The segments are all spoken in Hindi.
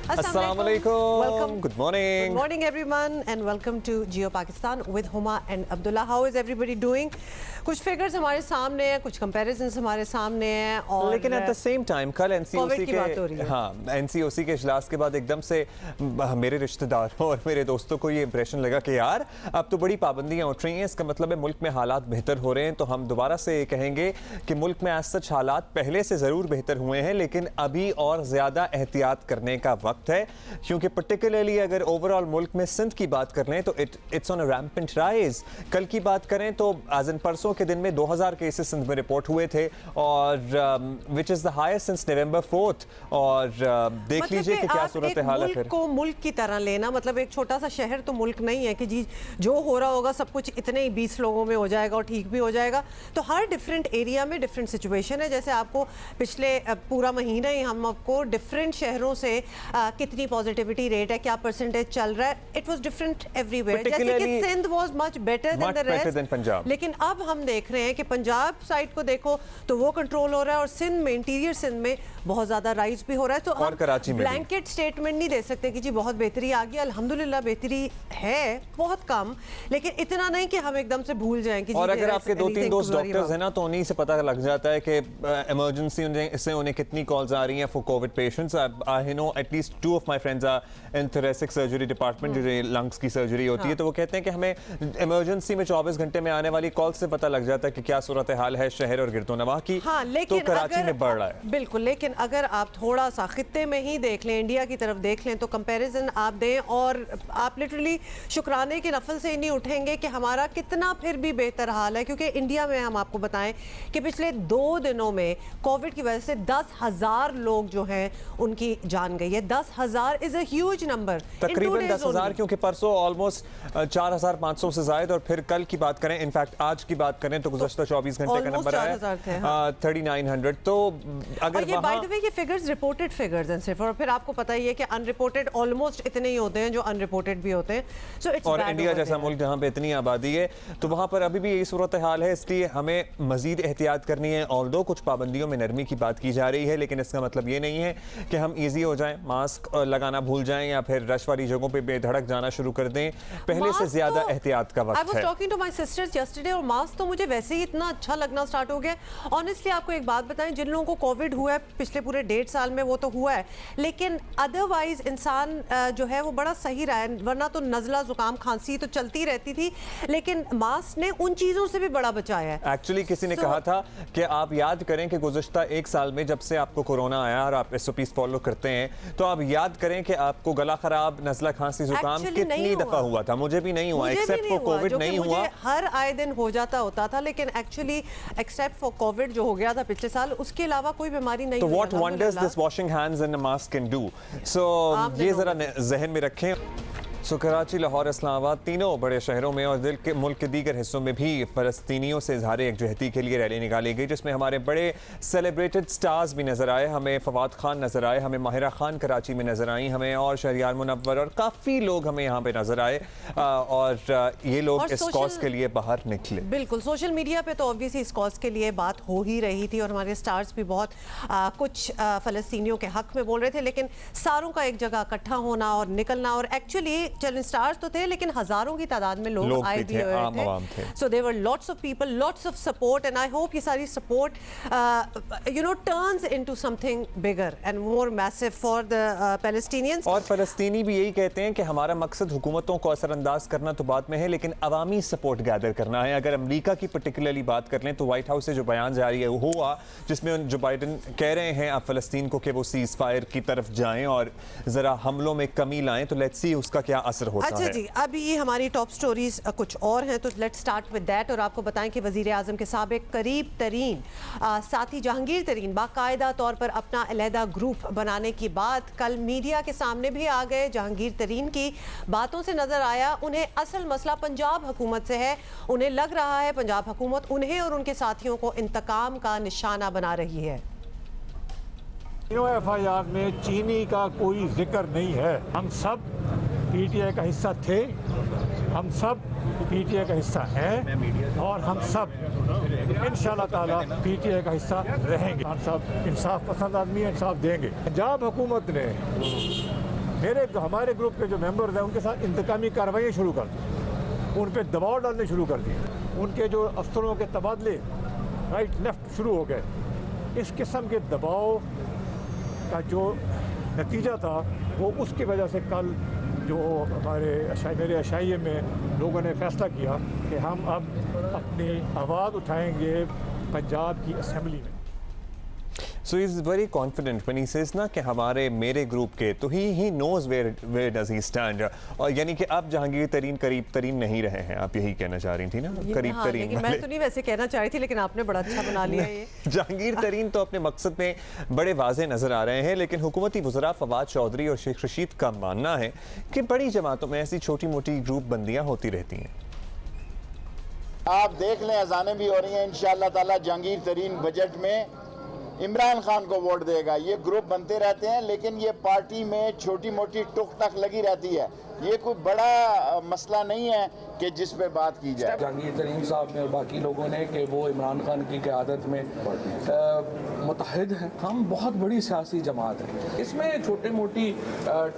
Assalamualaikum. Good morning. Good morning, everyone, and welcome to Geo Pakistan with Huma and Abdullah. How is everybody doing? कुछ फिगर्स हमारे सामने हैं, कुछ कंपैरिजन्स हमारे सामने हैं, और लेकिन एट द सेम टाइम कल एनसीओसी के एनसीओसी के इजलास के बाद एकदम से मेरे रिश्तेदारों और मेरे दोस्तों को ये इंप्रेशन लगा कि यार अब तो बड़ी पाबंदियां उठ रही हैं, इसका मतलब है मुल्क में हालात बेहतर हो रहे हैं। तो हम दोबारा से कहेंगे कि मुल्क में आज सच हालात पहले से ज़रूर बेहतर हुए हैं, लेकिन अभी और ज़्यादा एहतियात करने का वक्त है, क्योंकि पर्टिकुलरली अगर ओवरऑल मुल्क में सिंध की बात कर लें तो it's on a rampant rise. कल की बात करें तो आज इन परसों के दिन में 2000 केसेस सिंध में रिपोर्ट हुए थे, और which is the highest since November 4th। और देख लीजिए कि क्या सूरत हाल है। फिर को मुल्क की तरह लेना, मतलब एक छोटा सा शहर तो मुल्क नहीं है कि जी जो हो रहा होगा सब कुछ इतने ही 20 लोगों में हो जाएगा और ठीक भी हो जाएगा। तो हर डिफरेंट एरिया में डिफरेंट सिचुएशन है। जैसे आपको पिछले पूरा महीना ही हम आपको डिफरेंट शहरों से कितनी पॉजिटिविटी रेट है, क्या परसेंटेज चल रहा है, इट वाज डिफरेंट एवरीवेयर। जैसे कि Sindh was much better than the rest, लेकिन अब हम देख रहे हैं कि पंजाब साइड को देखो तो वो कंट्रोल हो रहा है, और सिंध में, इंटीरियर सिंध में बहुत ज्यादा राइज भी हो रहा है। तो और कराची में ब्लैंकेट स्टेटमेंट नहीं दे सकते कि जी बहुत बेहतरी आ गई। अल्हम्दुलिल्लाह बेहतरी है, बहुत कम, लेकिन इतना नहीं कि हम एकदम से भूल जाएं कि और अगर आपके 2-3 दोस्त डॉक्टर्स हैं ना, तो उन्हीं से पता लग जाता है कि इमरजेंसी से उन्हें कितनी कॉल्स आ रही हैं for covid patients. I know at least 2 of my friends are in thoracic surgery department, जो लंग्स की सर्जरी होती है। तो वो कहते हैं कि हमें इमरजेंसी में 24 घंटे में आने वाली कॉल से पता लग जाता है कि क्या सूरत हाल है शहर और गिरदोनवाह की। हाँ, लेकिन तो कराची में बढ़ रहा है बिल्कुल। लेकिन अगर आप थोड़ा सा खित्ते में ही देख लें, इंडिया की तरफ देख लें, तो कंपैरिजन आप दें और आप लिटरली शुक्राने की नफल से ही नहीं उठेंगे कि हमारा कितना फिर भी बेहतर हाल है। क्योंकि इंडिया में हम आपको बताएं कि पिछले 2 दिनों में कोविड की वजह से 10,000 लोग जो हैं उनकी जान गई है। 10,000 इज अ ह्यूज नंबर, तकरीबन 10,000, क्योंकि परसों ऑलमोस्ट 4,500 से ज्यादा। और फिर कल की बात करें, इनफैक्ट आज की बात करें तो गुज़श्ता 24 घंटे का नंबर आया 3900। तो अगर ये बाय द वे ये फिगर्स रिपोर्टेड फिगर्स हैं सिर्फ, और फिर आपको पता ही है कि अनरिपोर्टेड ऑलमोस्ट इतने ही होते हैं जो अनरिपोर्टेड भी होते हैं। सो इट्स और इंडिया जैसा मुल्क जहां पे इतनी आबादी है, तो वहां पर अभी भी यही सूरत हाल है। इसलिए हमें मजीद एहतियात करनी है। ऑल्दो कुछ पाबंदियों में नरमी की बात की जा रही है, लेकिन इसका मतलब ये नहीं है कि हम ईजी हो जाएं, मास्क लगाना भूल जाएं या फिर रश वाली जगहों पे बेधड़क जाना शुरू कर दें। पहले से ज्यादा एहतियात का वक्त है। I was talking to my sisters yesterday, और मास्क तो मुझे वैसे ही इतना अच्छा लगना स्टार्ट हो गया। ऑनेस्टली आपको एक बात बताएं, जिन लोगों को कोविड हुआ है पिछले पूरे 1.5 साल में, वो तो हुआ है, लेकिन अदरवाइज इंसान जो है वो बड़ा सही रहा है। वरना तो नज़ला जुकाम खांसी तो चलती रहती थी, लेकिन मास्क ने उन चीज़ों से भी बड़ा बचाया है। एक्चुअली किसी ने कहा था कि आप याद करें कि गुज़श्ता 1 साल में जब से आपको कोरोना आया और आप SOPs फॉलो करते हैं, तो आप याद करें कि आपको गला खराब, नज़ला खांसी जुकाम कितनी दफ़ा हुआ था। मुझे भी नहीं हुआ, एक्सेप्ट फॉर कोविड नहीं हुआ। हर आए दिन हो जाता होता था, लेकिन एक्चुअली एक्सेप्ट फॉर कोविड जो हो गया था पिछले साल, उसके अलावा कोई बीमारी नहीं। तो what wonders this washing hands and a mask can do. So ये जरा जहन में रखें। सो कराची, लाहौर, इस्लामाबाद, तीनों बड़े शहरों में और दिल के मुल्क के दीगर हिस्सों में भी फ़लस्तीनियों से इज़हार यकजहती के लिए रैली निकाली गई, जिसमें हमारे बड़े सेलिब्रेटेड स्टार्स भी नज़र आए। हमें फवाद खान नज़र आए, हमें माहिरा खान कराची में नज़र आई, हमें और शहरियार मुनव्वर और काफ़ी लोग हमें यहाँ पे नज़र आए। और ये लोग इस कॉज के लिए बाहर निकले। बिल्कुल, सोशल मीडिया पे तो ऑब्वियसली इस कॉज के लिए बात हो ही रही थी, और हमारे स्टार्स भी बहुत कुछ फ़लस्तीनियों के हक़ में बोल रहे थे। लेकिन सारों का एक जगह इकट्ठा होना और निकलना, और एक्चुअली चलन स्टार्स तो थे, लेकिन हजारों की तादाद में लोग आए भी हुए थे। So there were lots of people, lots of support, and I hope ये सारी support turns into something bigger and more massive for the Palestinians. और फ़लस्तीनी भी यही कहते हैं कि हमारा मकसद हुकूमतों को असरअंदाज करना तो बात में है, लेकिन अवामी सपोर्ट गैदर करना है। अगर अमरीका की पर्टिकुलरली बात कर लें तो व्हाइट हाउस से जो बयान जारी है वो हुआ, जिसमें जो बाइडन कह रहे हैं आप फ़लस्तीन को कि वो सीज़ फायर की तरफ जाएं और ज़रा हमलों में कमी लाएं। तो लेट्स सी उसका क्या असर होता है। अच्छा जी, अभी ये हमारी टॉप स्टोरीज कुछ और हैं, तो लेट्स स्टार्ट विद दैट। और आपको बताएं कि वज़ीर आज़म के साबिक करीब तरीन साथी जहांगीर तरीन बाकायदा तौर पर अपना अलहदा ग्रुप बनाने की बात कल मीडिया के सामने भी आ गए। जहांगीर तरीन की बातों से नजर आया उन्हें असल मसला पंजाब हुकूमत से है। उन्हें लग रहा है पंजाब हुकूमत उन्हें और उनके साथियों को इंतकाम का निशाना बना रही है। FIR में चीनी का कोई जिक्र नहीं है। हम सब PTI का हिस्सा थे, हम सब PTI का हिस्सा हैं, और हम सब इंशाअल्लाह ताला PTI का हिस्सा रहेंगे। हम सब इंसाफ पसंद आदमी हैं, इंसाफ देंगे। पंजाब हुकूमत ने हमारे ग्रुप के जो मेंबर्स हैं उनके साथ इंतकामी कार्रवाई शुरू कर दी, उन पर दबाव डालने शुरू कर दिए, उनके जो अफसरों के तबादले राइट लेफ्ट शुरू हो गए। इस किस्म के दबाव का जो नतीजा था वो उसकी वजह से कल जो मेरे अशाइये में लोगों ने फैसला किया कि हम अब अपनी आवाज़ उठाएंगे पंजाब की असेंबली में। So he's very confident when he says ना कि हमारे मेरे ग्रुप के, तो he knows where does he stand। और यानी कि अब जहांगीर तरीन करीब तरीन नहीं रहे हैं, आप यही कहना चाह रही थी ना? करीब तरीन लेकिन मैं तो नहीं वैसे कहना चाह रही थी, लेकिन आपने बड़ा अच्छा बना लिया ये। जहांगीर तरीन तो अपने मकसद में बड़े वाज़े नजर आ रहे हैं, लेकिन हुकूमती वज़रा फवाद चौधरी और शेख रशीद का मानना है कि बड़ी जमातों में ऐसी छोटी मोटी ग्रुप बंदियां होती रहती हैं। आप देख लें, अजानें भी हो रही हैं, इंशाअल्लाह ताला जहांगीर तरीन बजट में इमरान खान को वोट देगा। ये ग्रुप बनते रहते हैं, लेकिन ये पार्टी में छोटी मोटी टुक टक लगी रहती है। ये कोई बड़ा मसला नहीं है कि जिस पे बात की जाए। जहांगीर तरीन साहब ने और बाकी लोगों ने कि वो इमरान खान की क़यादत में मुतहद हैं। हम बहुत बड़ी सियासी जमात है, इसमें छोटी मोटी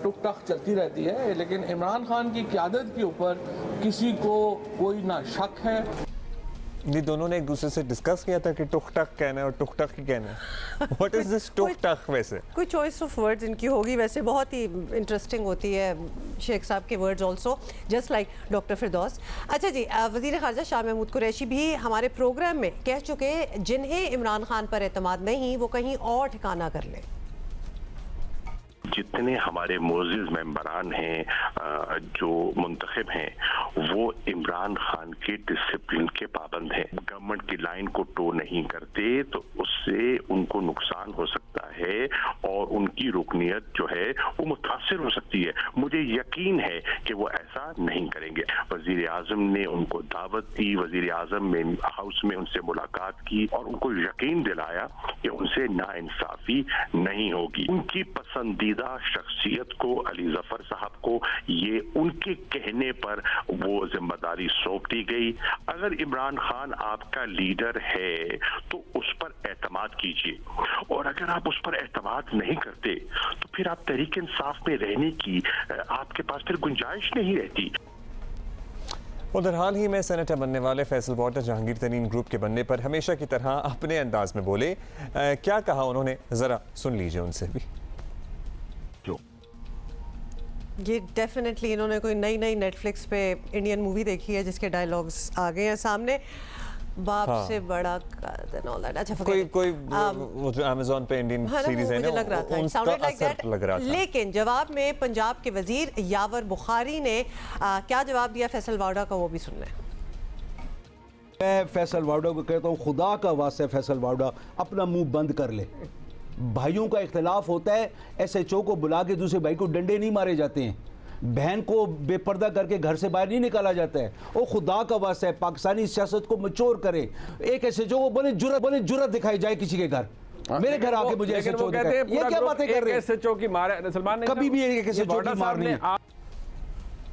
टुक टक चलती रहती है, लेकिन इमरान खान की क़यादत के ऊपर किसी को कोई ना शक है। ये दोनों ने एक दूसरे से डिस्कस किया था कि टुक टक कहना है और टुक टक ही कहना है। व्हाट इज दिस टुक टक? वैसे कोई चॉइस ऑफ वर्ड्स इनकी होगी, वैसे बहुत ही इंटरेस्टिंग होती है शेख साहब के words also, just like doctor Firdaus. अच्छा जी, वज़ीर ख़ारजा शाह महमूद कुरैशी भी हमारे प्रोग्राम में कह चुके, जिन्हें इमरान खान पर एतमाद नहीं वो कहीं और ठिकाना कर लें। जितने हमारे मोअज़्ज़िज़ मेंबरान हैं जो मुंतखब हैं, वो इमरान खान के डिसिप्लिन के पाबंद हैं। गवर्नमेंट की लाइन को टो नहीं करते तो उससे उनको नुकसान हो सकता है और उनकी रुकनियत जो है वो मुतासिर हो सकती है। मुझे यकीन है कि वो ऐसा नहीं करेंगे। वज़ीर आज़म ने उनको दावत दी, वज़ीर आज़म में हाउस में उनसे मुलाकात की और उनको यकीन दिलाया कि उनसे नाइंसाफ़ी नहीं होगी। उनकी पसंदीदा शख्सियत को, अली जफर साहब को, ये उनके कहने पर वो जिम्मेदारी सौंप दी गई। अगर इमरान खान आपका लीडर है तो उस पर एतमाद कीजिए, और अगर आप उस पर एतमाद नहीं करते तो फिर आप तहरीक इंसाफ में रहने की आपके पास फिर गुंजाइश नहीं रहती। उधर हाल ही में सेनेटर बनने वाले फैसल वाटर जहांगीर तरीन ग्रुप के बनने पर हमेशा की तरह अपने अंदाज में बोले। क्या कहा उन्होंने, जरा सुन लीजिए उनसे भी। ये डेफिनेटली इन्होंने कोई नई नेटफ्लिक्स पे इंडियन मूवी देखी है जिसके डायलॉग्स आ गए हैं सामने, बाप से बड़ा ऑल दैट। अच्छा, कोई अमेज़न पे इंडियन सीरीज है ना, लग रहा था, साउंडेड लाइक दैट, लग रहा था। लेकिन जवाब में पंजाब के वजीर यावर बुखारी ने क्या जवाब दिया फैसल वाडा का, वो भी सुन लें। मैं फैसल वाडा को कहता हूँ, खुदा का वास्ते फैसल वाडा अपना मुंह बंद कर ले। भाइयों का इख्तलाफ होता है, SHO को बुला के दूसरे भाई को डंडे नहीं मारे जाते हैं, बहन को बेपर्दा करके घर से बाहर नहीं निकाला जाता है। वो खुदा का वास्ता है पाकिस्तानी सियासत को मैच्योर करे। एक SHO को बोले जुर्रत दिखाई जाए किसी के घर, मेरे घर आके मुझे SHO दिखाए, ये क्या बातें कर रहे हैं? SHO की मार सलमान ने कभी भी एक SHO की मार नहीं।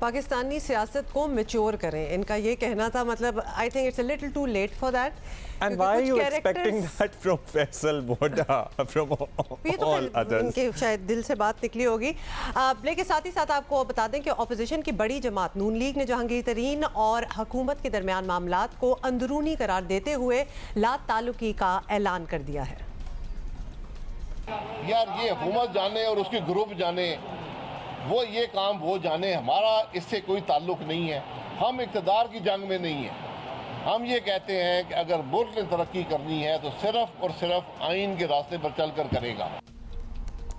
पाकिस्तानी सियासत को मैच्योर करें, इनका ये कहना था। मतलब I think it's a little too late for that. And why are you expecting that from Faisal Wada, from all others? इनके शायद दिल से बात निकली होगी। लेकिन साथ ही साथ आपको बता दें कि ऑपोजिशन की बड़ी जमात नून लीग ने जहांगीर तरीन और हुकूमत के दरमियान मामलात को अंदरूनी करार देते हुए ला ताल्लुकी का ऐलान कर दिया है। यार ये हुकूमत जाने और उसके ग्रुप जाने, वो ये काम वो जाने, हमारा इससे कोई ताल्लुक नहीं है। हम इक़्तिदार की जंग में नहीं है। हम ये कहते हैं कि अगर मुल्क ने तरक्की करनी है तो सिर्फ और सिर्फ आइन के रास्ते पर चलकर करेगा।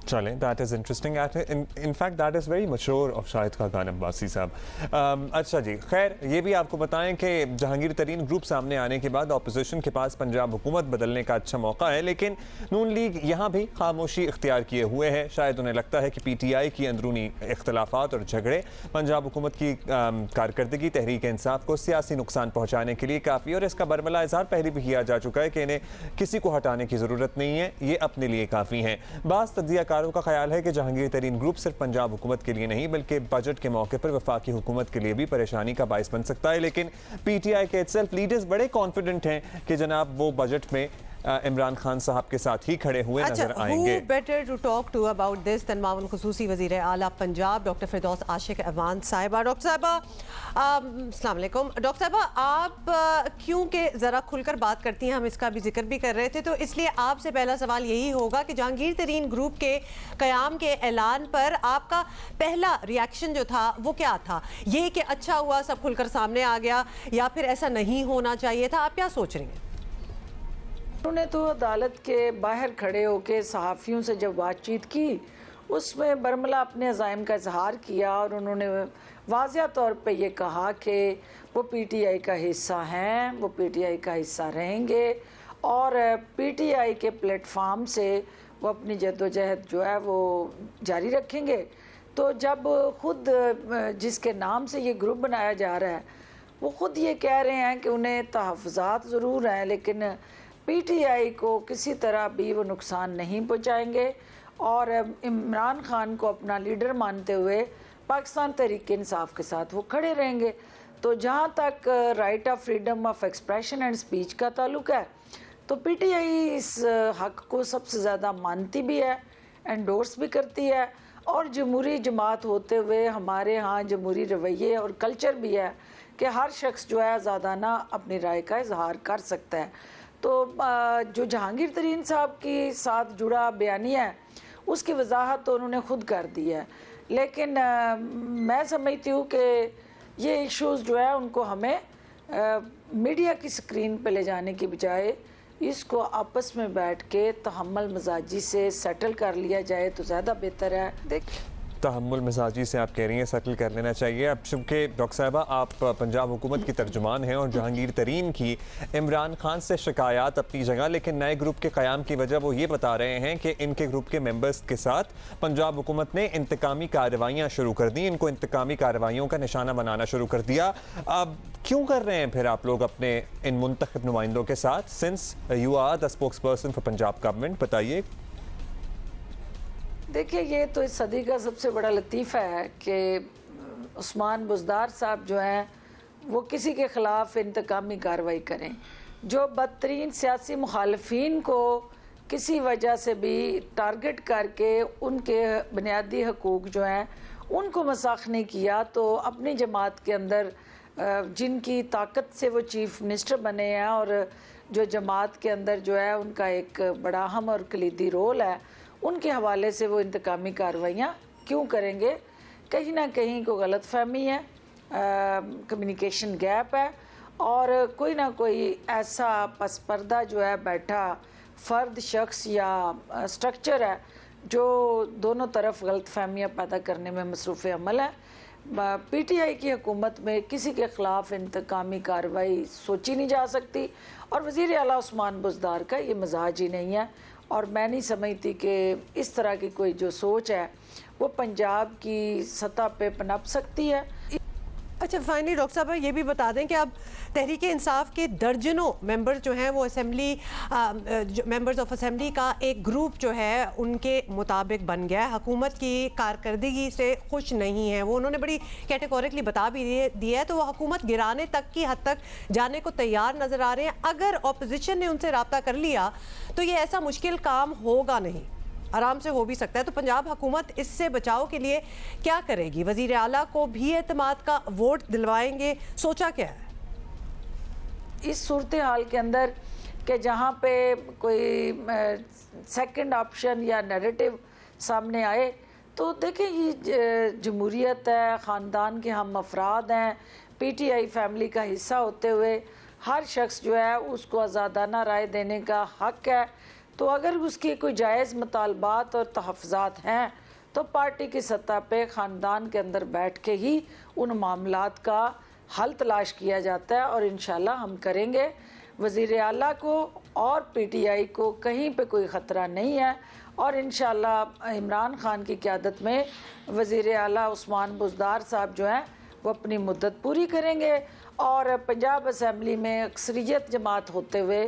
चलें, that is interesting. In fact that is very मशहूर ऑफ शाहिद खान अब्बासी साहब। अच्छा जी, खैर ये भी आपको बताएं कि जहांगीर तरीन ग्रुप सामने आने के बाद अपोजिशन के पास पंजाब हुकूमत बदलने का अच्छा मौका है, लेकिन नून लीग यहाँ भी खामोशी इख्तियार किए हुए है। शायद उन्हें लगता है कि PTI की अंदरूनी इख्तलाफात और झगड़े पंजाब हुकूमत की कारकर्दगी तहरीक इंसाफ को सियासी नुकसान पहुँचाने के लिए काफ़ी, और इसका बरमला इजहार पहले भी किया जा चुका है कि इन्हें किसी को हटाने की ज़रूरत नहीं है, ये अपने लिए काफ़ी हैं। बाज़ तज्ज़िया का ख्याल है कि जहांगीर तरीन ग्रुप सिर्फ पंजाब हुकूमत के लिए नहीं बल्कि बजट के मौके पर वफाकी हुकूमत के लिए भी परेशानी का बाइस बन सकता है। लेकिन PTI के इटसेल्फ लीडर्स बड़े कॉन्फिडेंट हैं कि जनाब वो बजट में इमरान खान साहब के साथ ही खड़े हुए नजर आएंगे। Who better to talk to about this than Mamun खुसूसी वज़ीर आला पंजाब डॉक्टर फिरदौस आशिक अवान साहिबा। डॉक्टर साहिबा अस्सलाम वालेकुम। डॉक्टर साहिबा, आप क्योंकि ज़रा खुलकर बात करती हैं, हम इसका भी जिक्र भी कर रहे थे, तो इसलिए आपसे पहला सवाल यही होगा कि जहांगीर तरीन ग्रुप के क़याम के ऐलान पर आपका पहला रिएक्शन जो था वो क्या था? ये कि अच्छा हुआ सब खुलकर सामने आ गया, या फिर ऐसा नहीं होना चाहिए था? आप क्या सोच रही हैं? उन्होंने तो अदालत के बाहर खड़े होकर सहाफ़ियों से जब बातचीत की, उसमें बरमला अपने अज़ाइम का इजहार किया और उन्होंने वाज़िया तौर पे ये कहा कि वो पीटीआई का हिस्सा हैं, वो पीटीआई का हिस्सा रहेंगे और पीटीआई के प्लेटफार्म से वो अपनी जद्दोजहद जो है वो जारी रखेंगे। तो जब ख़ुद जिसके नाम से ये ग्रुप बनाया जा रहा है वो ख़ुद ये कह रहे हैं कि उन्हें तहफ़्फ़ुज़ात ज़रूर हैं लेकिन पीटीआई को किसी तरह भी वो नुकसान नहीं पहुंचाएंगे और इमरान खान को अपना लीडर मानते हुए पाकिस्तान तहरीक इंसाफ के साथ वो खड़े रहेंगे। तो जहाँ तक right of freedom of expression and speech का ताल्लुक है तो पीटीआई इस हक़ को सबसे ज़्यादा मानती भी है, एंडोर्स भी करती है और जमहूरी जमात होते हुए हमारे यहाँ जमहूरी रवैये और कल्चर भी है कि हर शख्स जो है आज़ादाना अपनी राय का इजहार कर सकता है। तो जो जहांगीर तरीन साहब की साथ जुड़ा बयानिया है उसकी वजाहत तो उन्होंने ख़ुद कर दी है, लेकिन मैं समझती हूँ कि ये इश्यूज़ जो है उनको हमें मीडिया की स्क्रीन पे ले जाने की बजाय इसको आपस में बैठ के तहम्मुल मजाजी से सेटल कर लिया जाए तो ज़्यादा बेहतर है। तहम्मुल मिजाजी से आप कह रही हैं सेटल कर लेना चाहिए। अब चूँकि डॉक्टर साहिबा आप पंजाब हुकूमत की तर्जुमान हैं और जहांगीर तरीन की इमरान खान से शिकायत अपनी जगह, लेकिन नए ग्रुप के क़याम की वजह वो ये बता रहे हैं कि इनके ग्रुप के मेंबर्स के साथ पंजाब हुकूमत ने इंतकामी कार्रवाइयाँ शुरू कर दी, इनको इंतकामी कार्रवाइयों का निशाना बनाना शुरू कर दिया। अब क्यों कर रहे हैं फिर आप लोग अपने इन मुंतखब नुमाइंदों के साथ, since you are the spokesperson for Punjab government? बताइए। देखिए, ये तो इस सदी का सबसे बड़ा लतीफ़ा है कि उस्मान बुज़दार साहब जो हैं वो किसी के ख़िलाफ़ इंतकामी कार्रवाई करें। जो बदतरीन सियासी मुखालफीन को किसी वजह से भी टारगेट करके उनके बुनियादी हकूक़ जो हैं उनको मसाख़ नहीं किया, तो अपनी जमात के अंदर जिनकी ताकत से वो चीफ़ मिनिस्टर बने हैं और जो जमात के अंदर जो है उनका एक बड़ा अहम और कलीदी रोल है, उनके हवाले से वो इंतकामी कार्रवाइयाँ क्यों करेंगे? कहीं ना कहीं कोई गलत फहमी है, कम्युनिकेशन गैप है और कोई ना कोई ऐसा पसपर्दा जो है बैठा फ़र्द, शख्स या स्ट्रक्चर है जो दोनों तरफ गलत फहमियाँ पैदा करने में मसरूफ़ अमल है। पीटीआई की हुकूमत में किसी के ख़िलाफ़ इंतकामी कार्रवाई सोची नहीं जा सकती और वज़ीर आला उस्मान बुज़दार का ये मजाज ही नहीं है और मैं नहीं समझती कि इस तरह की कोई जो सोच है वो पंजाब की सतह पे पनप सकती है। अच्छा, फाइनली डॉक्टर साहब ये भी बता दें कि अब तहरीक इंसाफ के दर्जनों मेंबर जो हैं वो असेंबली मेंबर्स ऑफ असेंबली का एक ग्रुप जो है उनके मुताबिक बन गया है, हुकूमत की कारकर्दगी से खुश नहीं है। वो उन्होंने बड़ी कैटेगोरिकली बता भी दिया है, तो वो हुकूमत गिराने तक की हद तक जाने को तैयार नज़र आ रहे हैं। अगर अपोजिशन ने उनसे रब्ता कर लिया तो ये ऐसा मुश्किल काम होगा नहीं, आराम से हो भी सकता है। तो पंजाब हुकूमत इससे बचाव के लिए क्या करेगी? वज़ीर आला को भी एतमाद का वोट दिलवाएंगे, सोचा क्या है? इस सूरत हाल के अंदर कि जहाँ पे कोई सेकंड ऑप्शन या नैरेटिव सामने आए तो देखें ये जमहूरियत है, ख़ानदान के हम अफराद हैं, पीटीआई फैमिली का हिस्सा होते हुए हर शख्स जो है उसको आज़ादाना राय देने का हक़ है। तो अगर उसके कोई जायज़ मुतालबात और तहफ़्फ़ुज़ात हैं तो पार्टी की सतह पे ख़ानदान के अंदर बैठ के ही उन मामलात का हल तलाश किया जाता है और इंशाल्लाह हम करेंगे। वज़ीर आला को और पीटीआई को कहीं पे कोई ख़तरा नहीं है और इंशाल्लाह इमरान खान की क़यादत में वज़ीर आला उस्मान बुज़दार साहब जो हैं वो अपनी मुद्दत पूरी करेंगे और पंजाब असम्बली में अक्सरियत जमात होते हुए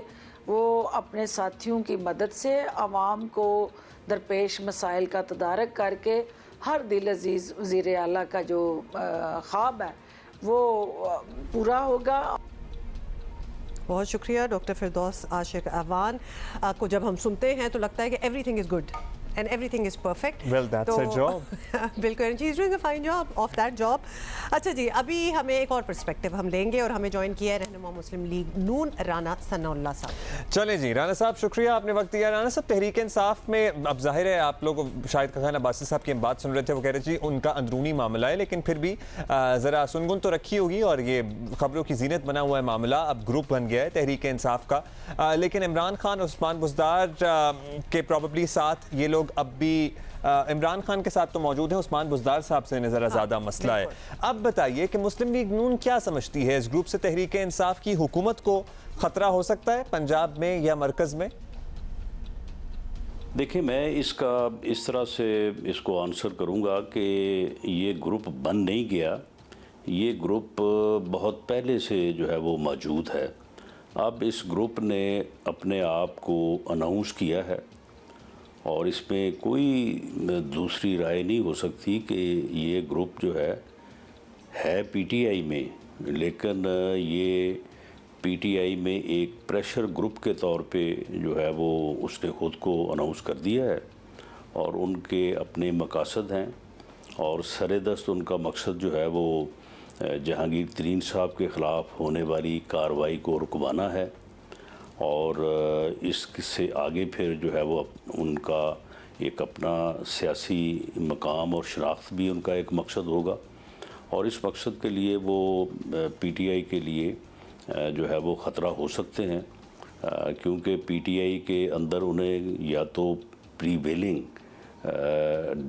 वो अपने साथियों की मदद से आवाम को दरपेश मसाइल का तदारक करके हर दिल अजीज़ वज़ीर आला का जो ख्वाब है वो पूरा होगा। बहुत शुक्रिया डॉक्टर फिरदौस आशिक अवान को जब हम सुनते हैं तो लगता है कि everything is good and everything is perfect. Well, that's her job. बिल्कुल, and she is doing a fine job of that job. अच्छा जी, अभी हमें एक और पर्सपेक्टिव हम लेंगे और हमें ज्वाइन किया है रहनुमा मुस्लिम लीग नून राना सनाउल्लाह साहब। चले जी राना साहब, शुक्रिया आपने वक्त दिया। राना साहब, तहरीक इंसाफ में अब जाहिर है आप लोग शायद खान अब्बासी साहब की हम बात सुन रहे थे, वो कह रहे जी उनका अंदरूनी मामला है, लेकिन फिर भी ज़रा सुनगुन तो रखी होगी और ये खबरों की जीनत बना हुआ है मामला, अब ग्रुप बन गया है तहरीक इंसाफ का। लेकिन इमरान खान, उस्मान बुज़दार के प्रॉबली साथ ये लोग अब भी इमरान खान के साथ तो मौजूद है, उस्मान बुज़दार साहब से ज़रा ज़्यादा मसला है। अब बताइए कि मुस्लिम लीग नून क्या समझती है, इस ग्रुप से तहरीक इंसाफ की हुकूमत को ख़तरा हो सकता है पंजाब में या मरकज़ में? देखिए, मैं इसका इस तरह से इसको आंसर करूंगा कि ये ग्रुप बन नहीं गया, ये ग्रुप बहुत पहले से जो है वो मौजूद है। अब इस ग्रुप ने अपने आप को अनाउंस किया है और इसमें कोई दूसरी राय नहीं हो सकती कि ये ग्रुप जो है पीटीआई में, लेकिन ये पीटीआई में एक प्रेशर ग्रुप के तौर पे जो है वो उसने ख़ुद को अनाउंस कर दिया है और उनके अपने मकासद हैं और सरेदस्त उनका मकसद जो है वो जहांगीर तरीन साहब के ख़िलाफ़ होने वाली कार्रवाई को रुकवाना है और इससे आगे फिर जो है वो उनका एक अपना सियासी मकाम और शनाख्त भी उनका एक मकसद होगा और इस मकसद के लिए वो पीटीआई के लिए जो है वो ख़तरा हो सकते हैं, क्योंकि पीटीआई के अंदर उन्हें या तो प्रीवेलिंग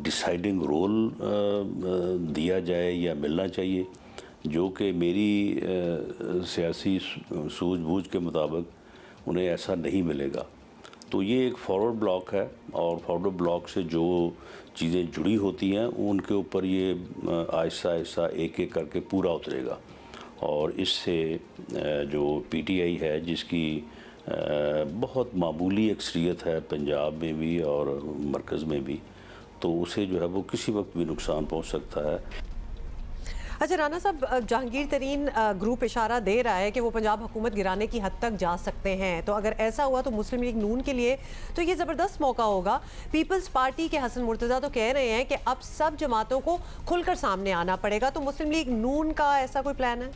डिसाइडिंग रोल दिया जाए या मिलना चाहिए, जो कि मेरी सियासी सूझबूझ के मुताबिक उन्हें ऐसा नहीं मिलेगा। तो ये एक फॉरवर्ड ब्लॉक है और फॉरवर्ड ब्लॉक से जो चीज़ें जुड़ी होती हैं उनके ऊपर ये आहिस्ता आहिस्ता एक एक करके पूरा उतरेगा और इससे जो पीटीआई है जिसकी बहुत मामूली अक्सरियत है पंजाब में भी और मरकज़ में भी, तो उसे जो है वो किसी वक्त भी नुकसान पहुंच सकता है। अच्छा राना साहब, जहांगीर तरीन ग्रुप इशारा दे रहा है कि वो पंजाब हुकूमत गिराने की हद तक जा सकते हैं, तो अगर ऐसा हुआ तो मुस्लिम लीग नून के लिए तो ये ज़बरदस्त मौका होगा। पीपल्स पार्टी के हसन मुर्तज़ा तो कह रहे हैं कि अब सब जमातों को खुलकर सामने आना पड़ेगा, तो मुस्लिम लीग नून का ऐसा कोई प्लान है?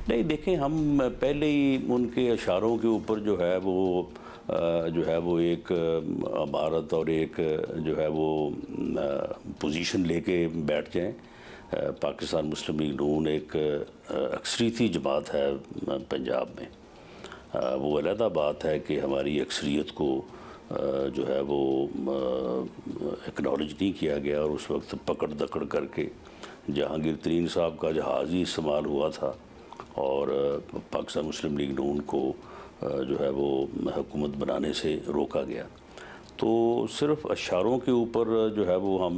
नहीं, देखें, हम पहले ही उनके इशारों के ऊपर जो है वो एक अबारत और एक जो है वो पोजीशन लेके बैठ जाएं। पाकिस्तान मुस्लिम लीग नून एक अक्सरीती जमात है पंजाब में, वो अलहदा बात है कि हमारी अक्सरियत को जो है वो एक्नॉलेज नहीं किया गया और उस वक्त पकड़ दकड़ करके जहांगीर तरीन साहब का जहाज़ ही इस्तेमाल हुआ था और पाकिस्तान मुस्लिम लीग नून को जो है वो हुकूमत बनाने से रोका गया। तो सिर्फ इशारों के ऊपर जो है वो हम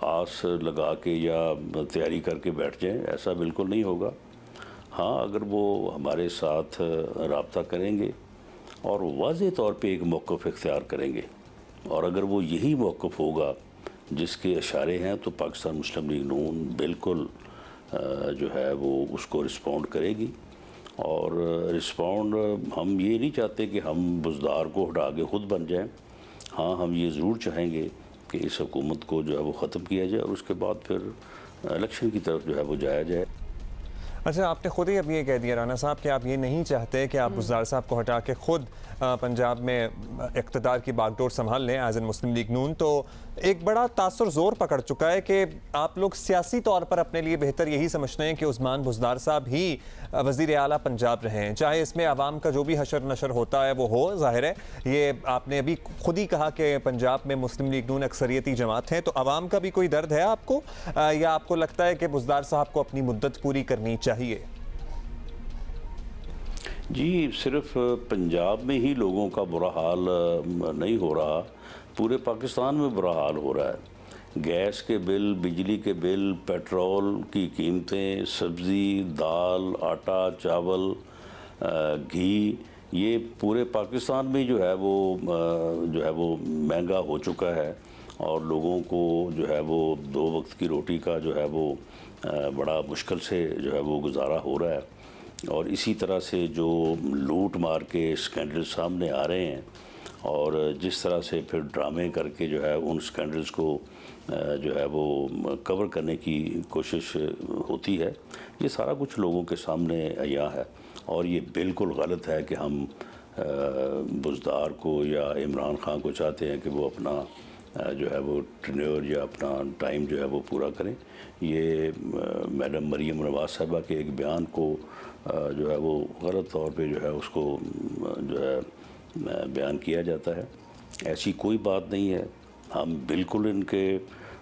आस लगा के या तैयारी करके बैठ जाएं, ऐसा बिल्कुल नहीं होगा। हाँ, अगर वो हमारे साथ रब्ता करेंगे और वाज़ेह तौर पे एक मौक़िफ़ इख्तियार करेंगे और अगर वो यही मौक़िफ़ होगा जिसके इशारे हैं, तो पाकिस्तान मुस्लिम लीग नून बिल्कुल जो है वो उसको रिस्पॉन्ड करेगी। और रिस्पॉन्ड हम ये नहीं चाहते कि हम बुज़दार को हटा के ख़ुद बन जाएं। हाँ, हम ये ज़रूर चाहेंगे कि इस हुकूमत को जो है वो ख़त्म किया जाए और उसके बाद फिर इलेक्शन की तरफ जो है वो जाया जाए। अच्छा, आपने खुद ही अब ये कह दिया राना साहब कि आप ये नहीं चाहते कि आप बुज़दार साहब को हटा के ख़ुद पंजाब में इक़्तिदार की बागडोर संभाल लें एज एन मुस्लिम लीग नून, तो एक बड़ा तासुर ज़ोर पकड़ चुका है कि आप लोग सियासी तौर पर अपने लिए बेहतर यही समझते हैं कि उस्मान बुज़दार साहब ही वज़ीर आला पंजाब रहें, चाहे इसमें आवाम का जो भी हशर नशर होता है वो हो। ज़ाहिर है, ये आपने अभी खुद ही कहा कि पंजाब में मुस्लिम लीग नून अक्सरियती जमात है, तो आवाम का भी कोई दर्द है आपको, या आपको लगता है कि बुज़दार साहब को अपनी मुद्दत पूरी करनी चाहिए? जी, सिर्फ पंजाब में ही लोगों का बुरा हाल नहीं हो रहा, पूरे पाकिस्तान में बुरा हाल हो रहा है। गैस के बिल, बिजली के बिल, पेट्रोल की कीमतें, सब्ज़ी, दाल, आटा, चावल, घी, ये पूरे पाकिस्तान में जो है वो महंगा हो चुका है और लोगों को जो है वो 2 वक्त की रोटी का जो है वो बड़ा मुश्किल से जो है वो गुजारा हो रहा है। और इसी तरह से जो लूट मार के स्कैंडल सामने आ रहे हैं और जिस तरह से फिर ड्रामे करके जो है उन स्कैंडल्स को जो है वो कवर करने की कोशिश होती है, ये सारा कुछ लोगों के सामने आया है। और ये बिल्कुल गलत है कि हम बुज़दार को या इमरान खान को चाहते हैं कि वो अपना जो है वो टेन्योर या अपना टाइम जो है वो पूरा करें। ये मैडम मरीम नवाज़ साहिबा के एक बयान को जो है वो गलत तौर पे जो है उसको जो है बयान किया जाता है। ऐसी कोई बात नहीं है, हम बिल्कुल इनके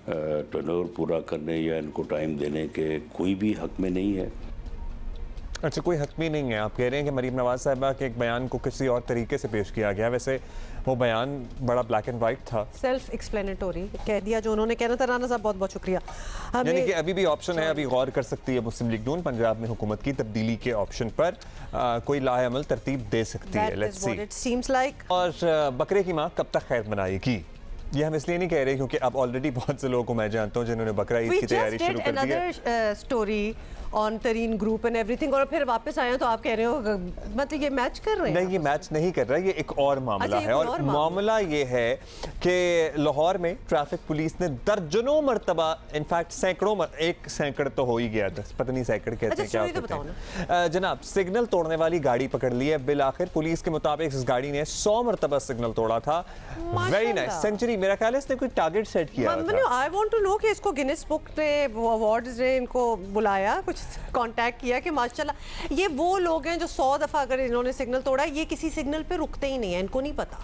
टेन्योर पूरा करने या इनको टाइम देने के कोई भी हक में नहीं है। अच्छा, कोई हक भी नहीं है। आप कह रहे हैं कि मरीम नवाज साहिबा के एक बयान को किसी और तरीके से पेश किया गया। वैसे वो बयान बड़ा ब्लैक एंड वाइट था, सेल्फ एक्सप्लेनेटरी कह दिया जो उन्होंने कहना था। राना साहब बहुत बहुत शुक्रिया। यानी कि अभी भी ऑप्शन है, अभी गौर कर सकती है मुस्लिम लीग नून पंजाब में हुकूमत की तब्दीली के ऑप्शन पर कोई लाहेअमल तरतीब दे सकती है। Let's see. और बकरे की माँ कब तक खैर मनाएगी, ये हम इसलिए नहीं कह रहे क्योंकि अब ऑलरेडी बहुत से लोगों को मैं जानता हूँ जिन्होंने बकरा ईद की तैयारी शुरू कर दी है। स्टोरी ऑन तरीन ग्रुप एंड एवरीथिंग, और फिर वापस आए तो आप कह रहे हो मतलब ये मैच कर रहे हैं? नहीं, ये मैच नहीं कर रहा, ये एक और मामला है। और मामला ये है कि लाहौर में ट्रैफिक पुलिस ने दर्जनों मरतबा, इनफैक्ट सैकड़ों, एक सैकड़ तो हो ही गया था, पता नहीं सैकड़ कहते हैं क्या होते हैं जनाब, सिग्नल तोड़ने वाली गाड़ी पकड़ ली है। बिल आखिर पुलिस के मुताबिक इस गाड़ी ने 100 मरतबा सिग्नल तोड़ा था। Very nice, century. मेरा ख्याल है इसने कोई टारगेट सेट किया था। आई वांट टू नो कि इसको गिनेस बुक ने अवार्ड्स ने इनको बुलाया, कुछ कांटेक्ट किया कि माशाल्लाह ये वो लोग हैं जो 100 दफा अगर इन्होंने सिग्नल तोड़ा, ये किसी सिग्नल पे रुकते ही नहीं है, इनको नहीं पता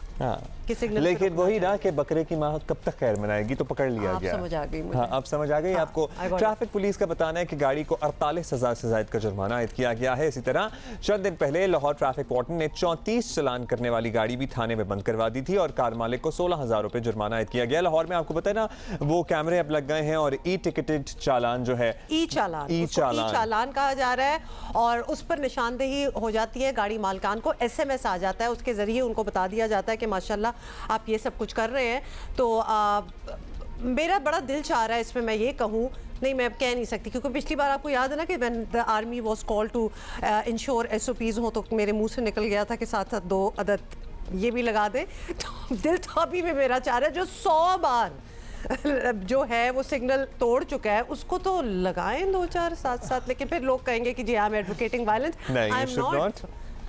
कि सिग्नल। लेकिन वही ना कि बकरे की माँ कब तक खैर मनाएगी, तो पकड़ लिया गया। समझ आ गई मुझे। हाँ, अब समझ आ गई आपको। ट्रैफिक पुलिस का बताना है कि गाड़ी को 48,000 से ज्यादा का जुर्माना आयद किया गया है। इसी तरह चंद दिन पहले लाहौर ट्रैफिक वार्डन ने 34 चालान करने वाली गाड़ी भी थाने में बंद करवा दी थी और कार मालिक को 16,000 रुपए जुर्माना आयद किया गया। लाहौर में आपको पता है ना, वो कैमरे अब लग गए हैं और ई टिकटेड चालान जो है, ई चालान कहा जा रहा है, और उस पर निशानदेही हो जाती है। गाड़ी मालकान को SMS आ जाता है, उसके जरिए उनको बता दिया जाता है कि माशाल्लाह आप ये सब कुछ कर रहे हैं। तो मेरा बड़ा दिल चाह रहा है इसमें मैं ये कहूँ, नहीं मैं अब कह नहीं सकती क्योंकि पिछली बार आपको याद है ना कि when the army was called to ensure SOPs हो, तो मेरे मुंह से निकल गया था कि साथ साथ 2 अदद ये भी लगा दे। तो दिल तो अभी भी मेरा चाह रहा है जो 100 बार जो है वो सिग्नल तोड़ चुका है उसको तो लगाएं 2-4 साथ, लेकिन फिर लोग कहेंगे कि जी I am advocating violence. I am not,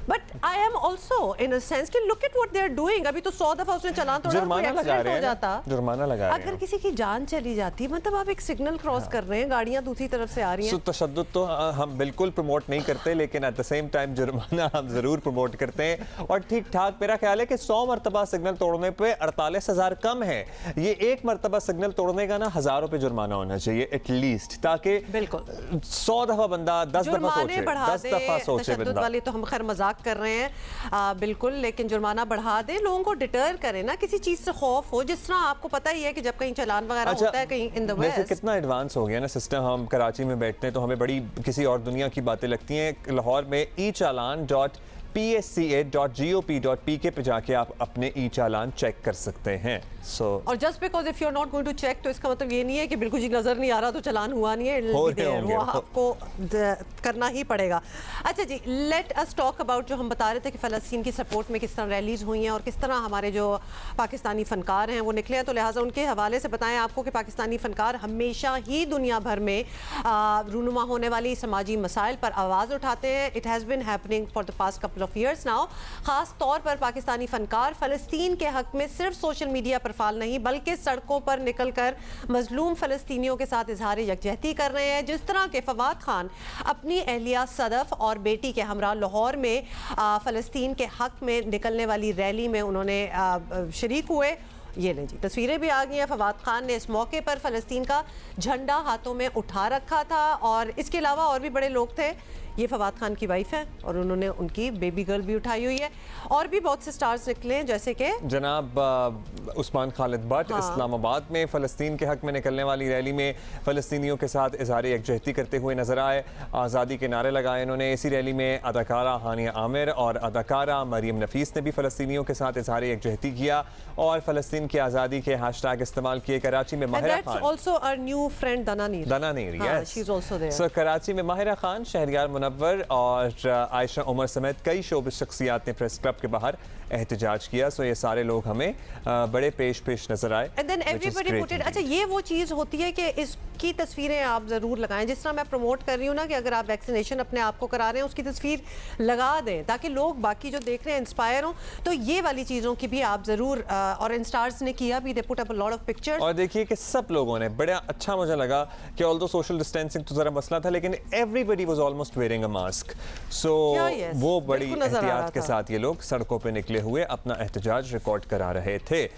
but I am also in a sense कि look at what they are doing. अभी तो 100 दफा उसने चलान तोड़ा, कोई एक्सीडेंट हो जाता, जुर्माना लगा रहे हैं। अगर किसी की जान चली जाती, मतलब आप एक सिग्नल क्रॉस कर रहे हैं, गाड़ियां दूसरी तरफ से आ रही हैं। तशद्दुद तो हम बिल्कुल प्रमोट नहीं करते, लेकिन एट द सेम टाइम जुर्माना हम जरूर प्रमोट करते हैं। और ठीक ठाक मेरा ख्याल है कि 100 मरतबा सिग्नल तोड़ने पे 48,000 कम है। ये एक मरतबा सिग्नल तोड़ने का ना 1,000 रुपए जुर्माना होना चाहिए एटलीस्ट, ताकि बिल्कुल 100 दफा बंदा 10 दफा सोचे, 10 दफा सोचे बंदा। वाली तो हम खैर मजाक कर रहे हैं बिल्कुल, लेकिन जुर्माना बढ़ा दे, लोगों को डिटर करें ना, किसी चीज से खौफ हो। जिस तरह आपको पता ही है कि जब कहीं चालान वगैरह होता है कहीं इन द वेस्ट, कितना एडवांस हो गया ना सिस्टम। हम कराची में बैठते हैं तो हमें बड़ी किसी और दुनिया की बातें लगती हैं। लाहौर में echalan.psca.gop.pk पे जाके आप अपने ई चालान चेक कर सकते हैं। और just because if you are not going to check, तो इसका मतलब ये नहीं है कि बिल्कुल जी नजर नहीं आ रहा तो चालान हुआ नहीं है, वो आपको करना ही पड़ेगा। अच्छा जी, लेट अस टॉक अबाउट, जो हम बता रहे थे कि फ़लस्तीन की सपोर्ट में किस तरह रैलीज हुई हैं और किस तरह हमारे जो पाकिस्तानी फ़नकार हैं वो निकले हैं, तो लिहाजा उनके हवाले से बताएं आपको कि पाकिस्तानी फ़नकार हमेशा ही दुनिया भर में रूनुमा होने वाली समाजी मसाइल पर आवाज़ उठाते हैं। It has been happening for the past couple of years now. ख़ास तौर पर पाकिस्तानी फ़नकार फ़लस्तीन के हक़ में सिर्फ सोशल मीडिया पर फाल नहीं बल्कि सड़कों पर निकलकर मजलूम फ़लस्तीनियों के साथ इजहार यकजहती कर रहे हैं। जिस तरह के फवाद खान अपनी अहलिया सदफ और बेटी के हमरा लाहौर में फ़लस्तीन के हक़ में निकलने वाली रैली में उन्होंने शरीक हुए। ये लें जी, तस्वीरें भी आ गई हैं। फवाद खान ने इस मौके पर फ़लस्तीन का झंडा हाथों में उठा रखा था और इसके अलावा और भी बड़े लोग थे। ये फवाद खान की वाइफ है और उन्होंने उनकी बेबी गर्ल भी उठाई हुई है। और भी बहुत से स्टार्स निकले हैं, जैसे कि जनाब उस्मान खालिद भट्ट इस्लामाबाद में फ़लस्तीन के हक़ में निकलने वाली रैली में फ़लस्तीनियों के साथ इज़हार यकजहती करते हुए नजर आए। आज़ादी के नारे लगाए उन्होंने। इसी रैली में अदाकारा हानिया आमिर और अदाकारा मरीम नफीस ने भी फ़लस्तीनियों के साथ इज़हार यकजहती किया और फ़लस्तीन की आज़ादी के हैशटैग इस्तेमाल किए। कराची में Mahira Khan, also our new friend Dana Neer, she's also there. So Karachi में माहिरा खान, शहरियार मुनव्वर और आयशा उमर समेत कई शोबिस शख्सियात ने प्रेस क्लब के बाहर एहतजाज किया। सो ये सारे लोग हमें बड़े पेश नजर आए। And then everybody put it. अच्छा, ये वो चीज़ होती है कि इसकी तस्वीरें आप ज़रूर लगाएं, जिस तरह मैं प्रमोट कर रही हूँ ना कि अगर आप वैक्सीनेशन अपने आप को करा रहे हैं उसकी तस्वीर लगा दें ताकि लोग बाकी जो देख रहे हैं इंस्पायर हों। तो ये वाली चीज़ों की भी आप ज़रूर, और इंस्टार्स ने किया भी, they put up a lot of pictures. और देखिए कि सब लोगों ने बड़ा अच्छा, मुझे लगा कि ऑल्दो सोशल डिस्टेंसिंग तो ज़रा मसला था लेकिन everybody was almost wearing a mask. So वो बड़ी एहतियात के साथ ये लोग सड़कों पे निकले हुए अपना एहतजाज रिकॉर्ड करा रहे थे।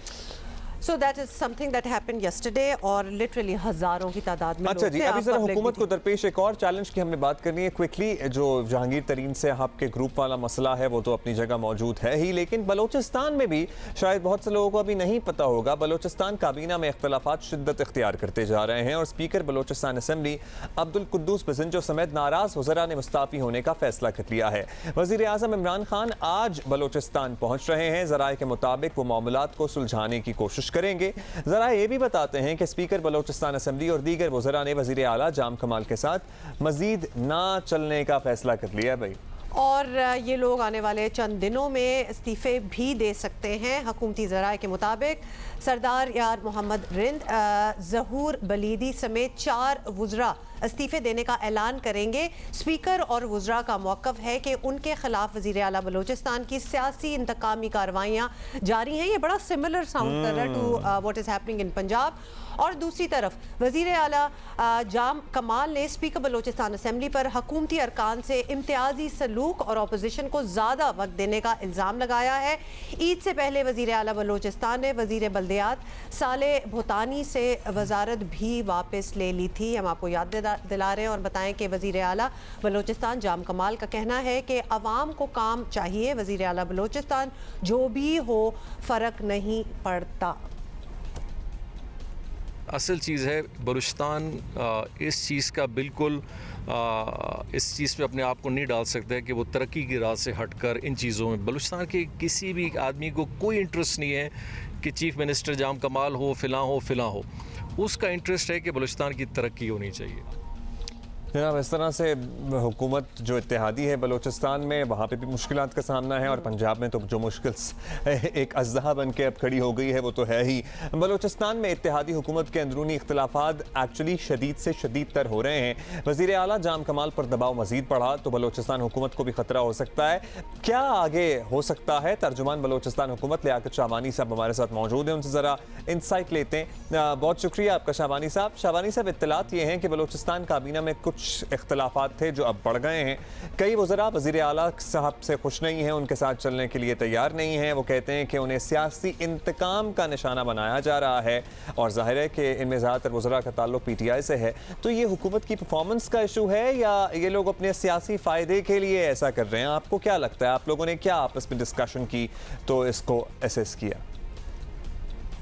So that is something that happened yesterday और लिटरली हज़ारों की तादाद में। अच्छा जी, अभी जरा हुकूमत को दरपेश एक और चैलेंज की हमने बात करनी है क्विकली। जो जहांगीर तरीन से आपके ग्रुप वाला मसला है वो तो अपनी जगह मौजूद है ही, लेकिन बलोचिस्तान में भी शायद बहुत से लोगों को अभी नहीं पता होगा, बलोचिस्तान काबीना में इख्तलाफात शिद्दत इख्तियार करते जा रहे हैं और स्पीकर बलोचिस्तान असम्बली अब्दुल कुद्दूस बजिंजो समेत नाराज वज़रा ने मुस्ताफ़ी होने का फैसला कर लिया है। वज़ीर आज़म इमरान खान आज बलोचिस्तान पहुँच रहे हैं। ज़राए के मुताबिक वो मामलात को सुलझाने की कोशिश करेंगे। जरा ये भी बताते हैं कि स्पीकर बलोचिस्तान असेंबली और दीगर वज़रा ने वज़ीर आला जाम कमाल के साथ मजीद ना चलने का फैसला कर लिया भाई, और ये लोग आने वाले चंद दिनों में इस्तीफ़े भी दे सकते हैं। हुकूमती ज़राए के मुताबिक सरदार यार मोहम्मद रिंद, ज़हूर बलीदी समेत 4 वज़रा इस्तीफ़े देने का ऐलान करेंगे। स्पीकर और वज़रा का मौक़िफ़ है कि उनके खिलाफ वज़ीर आला बलोचिस्तान की सियासी इंतकामी कार्रवाइयाँ जारी हैं। ये बड़ा सिमिलर साउंड कर रहा है to what is happening in Punjab. और दूसरी तरफ वज़ीर आला जाम कमाल ने स्पीकर बलोचिस्तान असम्बली पर हुकूमती अरकान से इम्तियाजी सलूक और अपोजिशन को ज़्यादा वक्त देने का इल्ज़ाम लगाया है। ईद से पहले वज़ीर आला बलोचिस्तान ने वज़ीर बल्दियात साले भूतानी से वजारत भी वापस ले ली थी। हम आपको याद दिला रहे हैं और बताएं कि वज़ीर आला बलोचिस्तान जाम कमाल का कहना है कि अवाम को काम चाहिए, वज़ीर आला बलोचिस्तान जो भी हो फ़र्क नहीं पड़ता। असल चीज़ है बलूचिस्तान इस चीज़ का बिल्कुल इस चीज़ पे अपने आप को नहीं डाल सकता है कि वो तरक्की की राह से हटकर इन चीज़ों में, बलूचिस्तान के किसी भी आदमी को कोई इंटरेस्ट नहीं है कि चीफ़ मिनिस्टर जाम कमाल हो, फ़िलाँ हो। उसका इंटरेस्ट है कि बलूचिस्तान की तरक्की होनी चाहिए। जनाब, इस तरह से हुकूमत जो इत्तेहादी है बलोचिस्तान में, वहाँ पे भी मुश्किलात का सामना है और पंजाब में तो जो मुश्किल एक अज़्ज़ा बन के अब खड़ी हो गई है वो तो है ही। बलोचिस्तान में इत्तेहादी हुकूमत के अंदरूनी इख्तलाफात एक्चुअली शदीद से शदीद तर हो रहे हैं। वज़ीर आला जाम कमाल पर दबाव मज़ीद बढ़ा तो बलोचिस्तान हुकूमत को भी ख़तरा हो सकता है। क्या आगे हो सकता है? तर्जुमान बलोचिस्तान हुकूमत लियाकत शाहबानी साहब हमारे साथ मौजूद हैं, उनसे ज़रा इंसाइट लेते हैं। बहुत शुक्रिया आपका शाहबानी साहब। शाहबानी साहब, इत्तलात ये हैं कि बलोचिस्तान काबीना में कुछ इख्तलाफात थे जो अब बढ़ गए हैं। कई वज़रा वज़ीर आला साहब से खुश नहीं हैं, उनके साथ चलने के लिए तैयार नहीं हैं। वो कहते हैं कि उन्हें सियासी इंतकाम का निशाना बनाया जा रहा है और जाहिर है कि इनमें ज़्यादातर वज़रा का ताल्लुक PTI से है। तो ये हुकूमत की परफॉर्मेंस का इशू है या ये लोग अपने सियासी फ़ायदे के लिए ऐसा कर रहे हैं? आपको क्या लगता है? आप लोगों ने क्या आपस में डिस्कशन की तो इसको एसेस किया?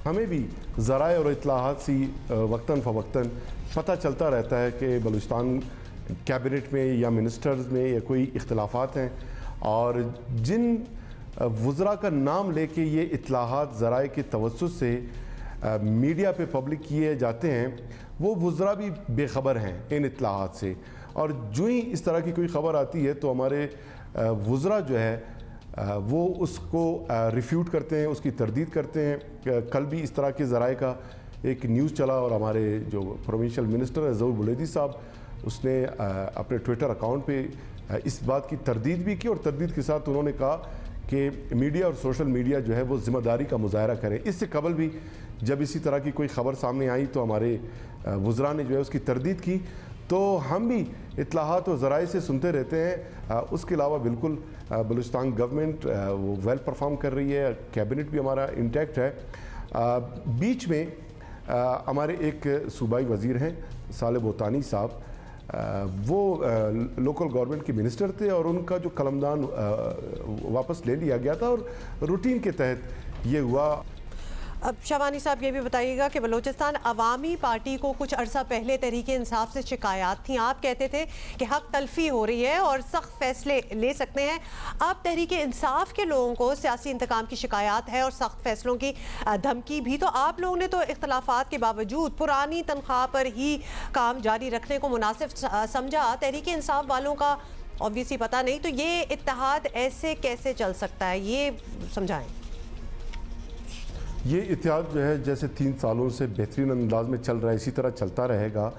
हमें भी ज़राए और इत्तलाहात सी वक्तन फ़वक्तन पता चलता रहता है कि बलूचिस्तान कैबिनेट में या मिनिस्टर्स में या कोई इख्तलाफात हैं और जिन वज़रा का नाम लेके ये इत्तलाहात ज़राए के तवज्जुह से मीडिया पे पब्लिक किए जाते हैं वो वज़रा भी बेखबर हैं इन इत्तलाहात से। और जो ही इस तरह की कोई ख़बर आती है तो हमारे वज़रा जो है वो उसको रिफ्यूट करते हैं, उसकी तरदीद करते हैं। कल भी इस तरह के ज़राए का एक न्यूज़ चला और हमारे जो प्रोविंशियल मिनिस्टर है ज़हूर बलीदी साहब, उसने अपने ट्विटर अकाउंट पे इस बात की तरदीद भी की और तरदीद के साथ उन्होंने कहा कि मीडिया और सोशल मीडिया जो है वो ज़िम्मेदारी का मुज़ाहरा करें। इससे कबल भी जब इसी तरह की कोई ख़बर सामने आई तो हमारे वज़रा ने जो है उसकी तरदीद की। तो हम भी इत्तलाहात और ज़राए से सुनते रहते हैं। उसके अलावा बिल्कुल बलूचिस्तान गवर्नमेंट वो वेल परफॉर्म कर रही है, कैबिनेट भी हमारा इंटैक्ट है। बीच में हमारे एक सूबाई वज़ीर हैं साले भूतानी साहब, वो लोकल गवर्नमेंट के मिनिस्टर थे और उनका जो कलमदान वापस ले लिया गया था और रूटीन के तहत ये हुआ। अब शाहबानी साहब ये भी बताइएगा कि बलूचिस्तान अवामी पार्टी को कुछ अरसा पहले तहरीके इंसाफ से शिकायत थी। आप कहते थे कि हक तलफी हो रही है और सख्त फैसले ले सकते हैं। अब तहरीके इंसाफ के लोगों को सियासी इंतकाम की शिकायत है और सख्त फैसलों की धमकी भी। तो आप लोगों ने तो इख्तलाफात के बावजूद पुरानी तनख्वाह पर ही काम जारी रखने को मुनासिब समझा। तहरीके इंसाफ वालों का ऑब्वियसली पता नहीं। तो ये इत्तेहाद ऐसे कैसे चल सकता है, ये समझाएं। ये इत्तेहाद जो है जैसे 3 सालों से बेहतरीन अंदाज में चल रहा है, इसी तरह चलता रहेगा।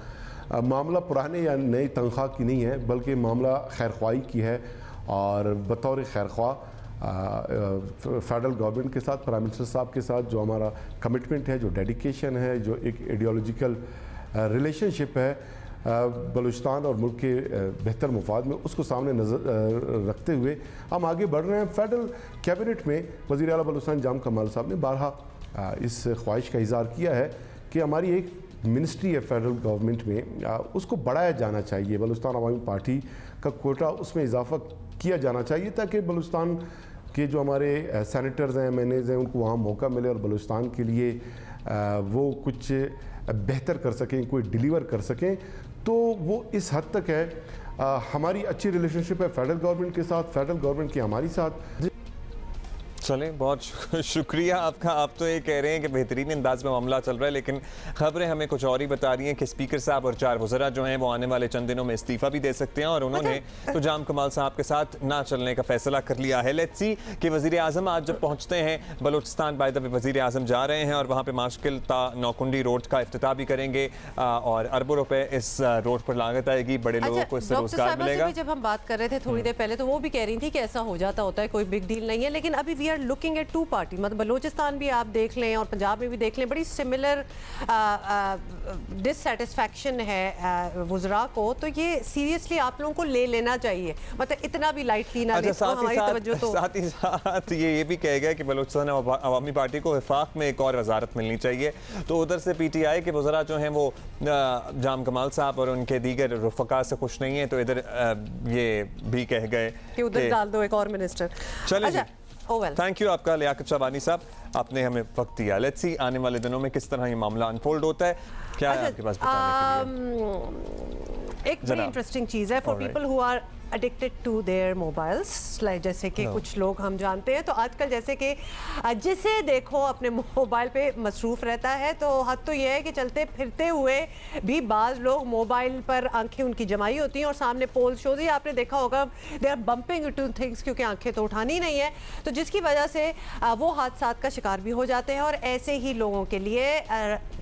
मामला पुराने या नई तनख्वाह की नहीं है, बल्कि मामला खैरख्वाही की है। और बतौर खैरख्वाह फेडरल गवर्नमेंट के साथ, प्राइम मिनिस्टर साहब के साथ जो हमारा कमिटमेंट है, जो डेडिकेशन है, जो एक आइडियोलॉजिकल रिलेशनशिप है बलूचिस्तान और मुल्क के बेहतर मुफाद में, उसको सामने नज़र रखते हुए हम आगे बढ़ रहे हैं। फेडरल कैबिनेट में वज़ीर आला बलूचिस्तान जाम कमाल साहब ने बारहा इस ख्वाहिश का इज़हार किया है कि हमारी एक मिनिस्ट्री है फेडरल गवर्नमेंट में, उसको बढ़ाया जाना चाहिए। बलूचिस्तान अवामी पार्टी का कोटा उसमें इजाफा किया जाना चाहिए ताकि बलूचिस्तान के जो हमारे सेनेटर्स हैं, एमएनएज़ हैं, उनको वहाँ मौका मिले और बलूचिस्तान के लिए वो कुछ बेहतर कर सकें, कोई डिलीवर कर सकें। तो वो इस हद तक है। हमारी अच्छी रिलेशनशिप है फेडरल गवर्नमेंट के साथ, फेडरल गवर्नमेंट की हमारी साथ। चलें, बहुत शुक्रिया आपका। आप तो ये कह रहे हैं कि बेहतरीन अंदाज में मामला चल रहा है, लेकिन खबरें हमें कुछ और ही बता रही हैं कि स्पीकर साहब और 4 वज़रा जो हैं वो आने वाले चंद दिनों में इस्तीफ़ा भी दे सकते हैं, और उन्होंने तो जाम कमाल साहब के साथ ना चलने का फैसला कर लिया है। लेट्स सी कि वज़ीर आज़म आज जब पहुँचते हैं बलूचिस्तान, बाय द वे वज़ीर आज़म जा रहे हैं और वहाँ पर माशकिल ता नौकुंडी रोड का इफ्तिताह भी करेंगे, और अरबों रुपए इस रोड पर लागत आएगी, बड़े लोगों को इससे रोजगार मिलेगा। जब हम बात कर रहे थे थोड़ी देर पहले, तो वो भी कह रही थी कि ऐसा हो जाता होता है, कोई बिग डील नहीं है। लेकिन अभी we are looking at 2 party, मतलब बलूचिस्तान भी आप देख लें और पंजाब में भी देख लें, बड़ी सिमिलर डिससेटिस्फैक्शन है वुज़रा को। तो ये सीरियसली आप लोगों को ले लेना चाहिए, मतलब इतना भी लाइटली ना लें। हमारी तवज्जो तो साथ ही साथ ये भी कह गया कि बलूचिस्तान अवामी पार्टी को वफाक में एक और वजारत मिलनी चाहिए। तो उधर से PTI के वज़रा जो हैं वो जाम कमाल साहब और उनके दीगर रुफ़का से खुश नहीं है, तो इधर ये भी कह गए कि उधर डाल दो एक और मिनिस्टर। चलिए, थैंक यू आपका लियाकत शाबानी साहब, आपने हमें वक्त दिया। लेट्स सी आने वाले दिनों में किस तरह ये मामला अनफोल्ड होता है, क्या है आपके पास बताने के लिए? एक बड़ी इंटरेस्टिंग चीज़ है for people who are addicted to their mobiles, जैसे कि कुछ लोग हम जानते हैं। तो आजकल जैसे कि जिसे देखो अपने मोबाइल पे मसरूफ रहता है, तो हद तो ये है कि चलते फिरते हुए भी बाज़ लोग मोबाइल पर आंखें उनकी जमाई होती हैं और सामने पोल शोज ही आपने देखा होगा, they are bumping to things, क्योंकि आंखें तो उठानी नहीं है, तो जिसकी वजह से वो हादसात का शिकार भी हो जाते हैं। और ऐसे ही लोगों के लिए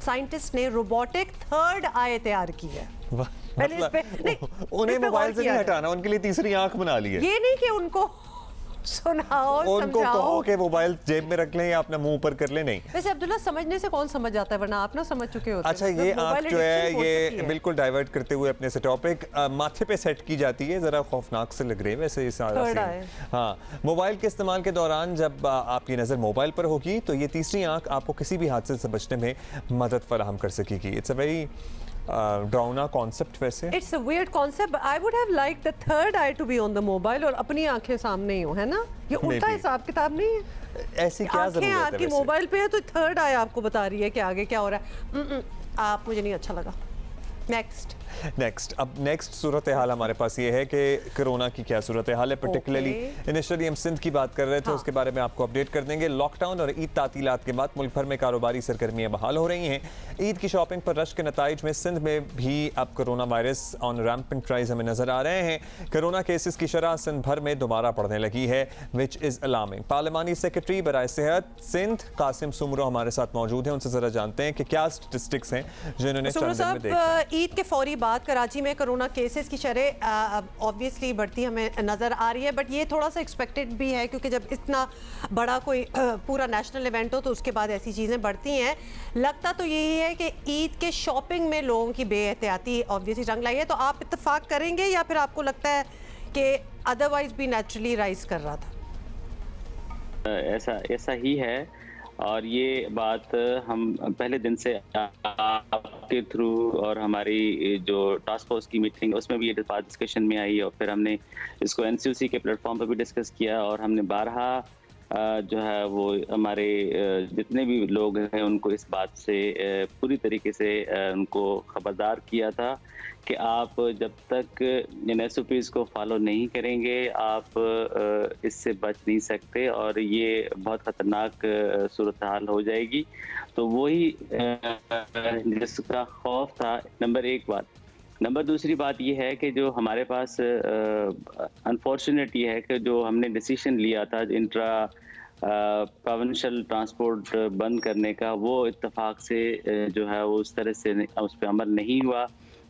साइंटिस्ट ने रोबोटिक थर्ड आई तैयार की है। उन्हें मोबाइल से नहीं हटाना, उनके लिए तीसरी आंख बना ली है। ये नहीं कि उनको सुनाओ, उनको कहो कि मोबाइल जेब में रख लें या अपना मुंह ऊपर कर लें, नहीं। वैसे अब्दुल्ला, समझने से कौन समझ जाता है, वरना आप ना समझ चुके होते हैं। अच्छा, ये आंख जो है ये बिल्कुल डाइवर्ट करते हुए अपने से टॉपिक माथे पे सेट की जाती है, जरा खौफनाक से लग रही है वैसे ये सारा सीन। हाँ, मोबाइल के इस्तेमाल के दौरान जब आपकी नज़र मोबाइल पर होगी तो ये तीसरी आंख आपको किसी भी हादसे से बचने में मदद फराहम कर सकेगी। It's a very drone concept वैसे। It's a weird concept. I would have like the third eye to be on the mobile और अपनी आंखें सामने ही हो, है ना? ये उल्टा हिसाब किताब नहीं है। ऐसी क्या जरूरत है? आपकी मोबाइल पे है तो थर्ड आई आपको बता रही है कि आगे क्या हो रहा है। आप मुझे नहीं अच्छा लगा। नेक्स्ट सूरत हाल हमारे पास ये है कि कोरोना की क्या सूरत हाल है, पर्टिकुलरली इनिशियली हम सिंध की बात कर रहे थे, उसके बारे में आपको अपडेट कर देंगे। लॉकडाउन और ईद तातीलात के बाद मुल्क भर में कारोबारी सरगर्मियां बहाल हो रही हैं। ईद की शॉपिंग पर रश के नताइज में सिंध में भी अब corona virus on rampant rise हमें नजर आ रहे हैं। कोरोना केसेस की शरह सिंध भर में दोबारा बढ़ने लगी है, विच इज अलार्मिंग। पार्लिमानी सेक्रेटरी बराए सेहत सिंध कासिम सुमरो हमारे साथ मौजूद हैं, उनसे जरा जानते हैं कि क्या स्टैटिस्टिक्स हैं जिन्होंने चंद दिन में देखा। ईद के फौरी बाद कराची में कोरोना केसेस की शरह ऑब्वियसली बढ़ती हमें नज़र आ रही है, बट ये थोड़ा सा एक्सपेक्टेड भी है क्योंकि जब इतना बड़ा कोई पूरा नेशनल इवेंट हो तो उसके बाद ऐसी चीज़ें बढ़ती हैं। लगता तो यही है कि ईद के शॉपिंग में लोगों की बेएहतियाती ऑब्वियसली रंग लाई है। तो आप इत्तेफाक करेंगे या फिर आपको लगता है कि अदरवाइज भी नेचुरली राइज कर रहा था? ऐसा ही है, और ये बात हम पहले दिन से आपके थ्रू और हमारी जो टास्क फोर्स की मीटिंग उसमें भी ये बात डिस्कशन में आई, और फिर हमने इसको NCOC के प्लेटफॉर्म पर भी डिस्कस किया, और हमने 12 जो है वो हमारे जितने भी लोग हैं उनको इस बात से पूरी तरीके से उनको खबरदार किया था कि आप जब तक इन SOPs को फॉलो नहीं करेंगे आप इससे बच नहीं सकते और ये बहुत ख़तरनाक सूरत हाल हो जाएगी। तो वही जिसका खौफ था, नंबर 1 बात। नंबर दूसरी बात ये है कि जो हमारे पास अनफॉर्चुनेट ये है कि जो हमने डिसीजन लिया था इंट्रा प्रोविंशियल ट्रांसपोर्ट बंद करने का, वो इत्तेफाक से जो है वो उस तरह से उस पर अमल नहीं हुआ।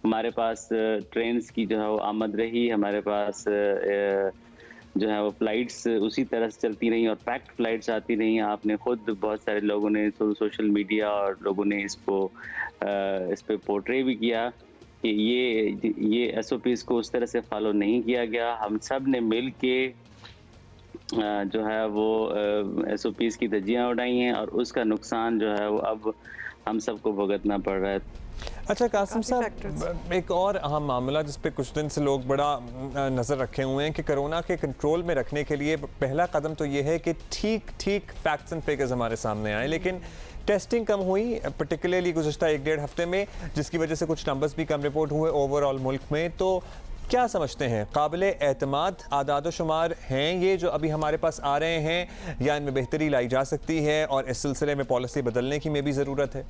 हमारे पास ट्रेन्स की जो है वो आमद रही, हमारे पास जो है वो फ्लाइट्स उसी तरह से चलती रही और पैक्ड फ्लाइट्स आती रही। आपने खुद बहुत सारे लोगों ने सोशल मीडिया और लोगों ने इस पे पोर्ट्रे भी किया कि ये SOPs को उस तरह से फॉलो नहीं किया गया। हम सब ने मिल के जो है वो SOPs की धज्जियाँ उड़ाई हैं और उसका नुकसान जो है वो अब हम सबको भुगतना पड़ रहा है। अच्छा कासिम साहब, एक और अहम मामला जिस पे कुछ दिन से लोग बड़ा नज़र रखे हुए हैं कि कोरोना के कंट्रोल में रखने के लिए पहला कदम तो ये है कि ठीक फैक्ट्स एंड फिगर्स हमारे सामने आए, लेकिन टेस्टिंग कम हुई पर्टिकुलरली गुज़श्ता 1-1.5 हफ्ते में, जिसकी वजह से कुछ नंबर्स भी कम रिपोर्ट हुए ओवरऑल मुल्क में। तो क्या समझते हैं, काबिल एतमाद आदाद शुमार हैं ये जो अभी हमारे पास आ रहे हैं, या इनमें बेहतरी लाई जा सकती है और इस सिलसिले में पॉलिसी बदलने की में भी ज़रूरत है?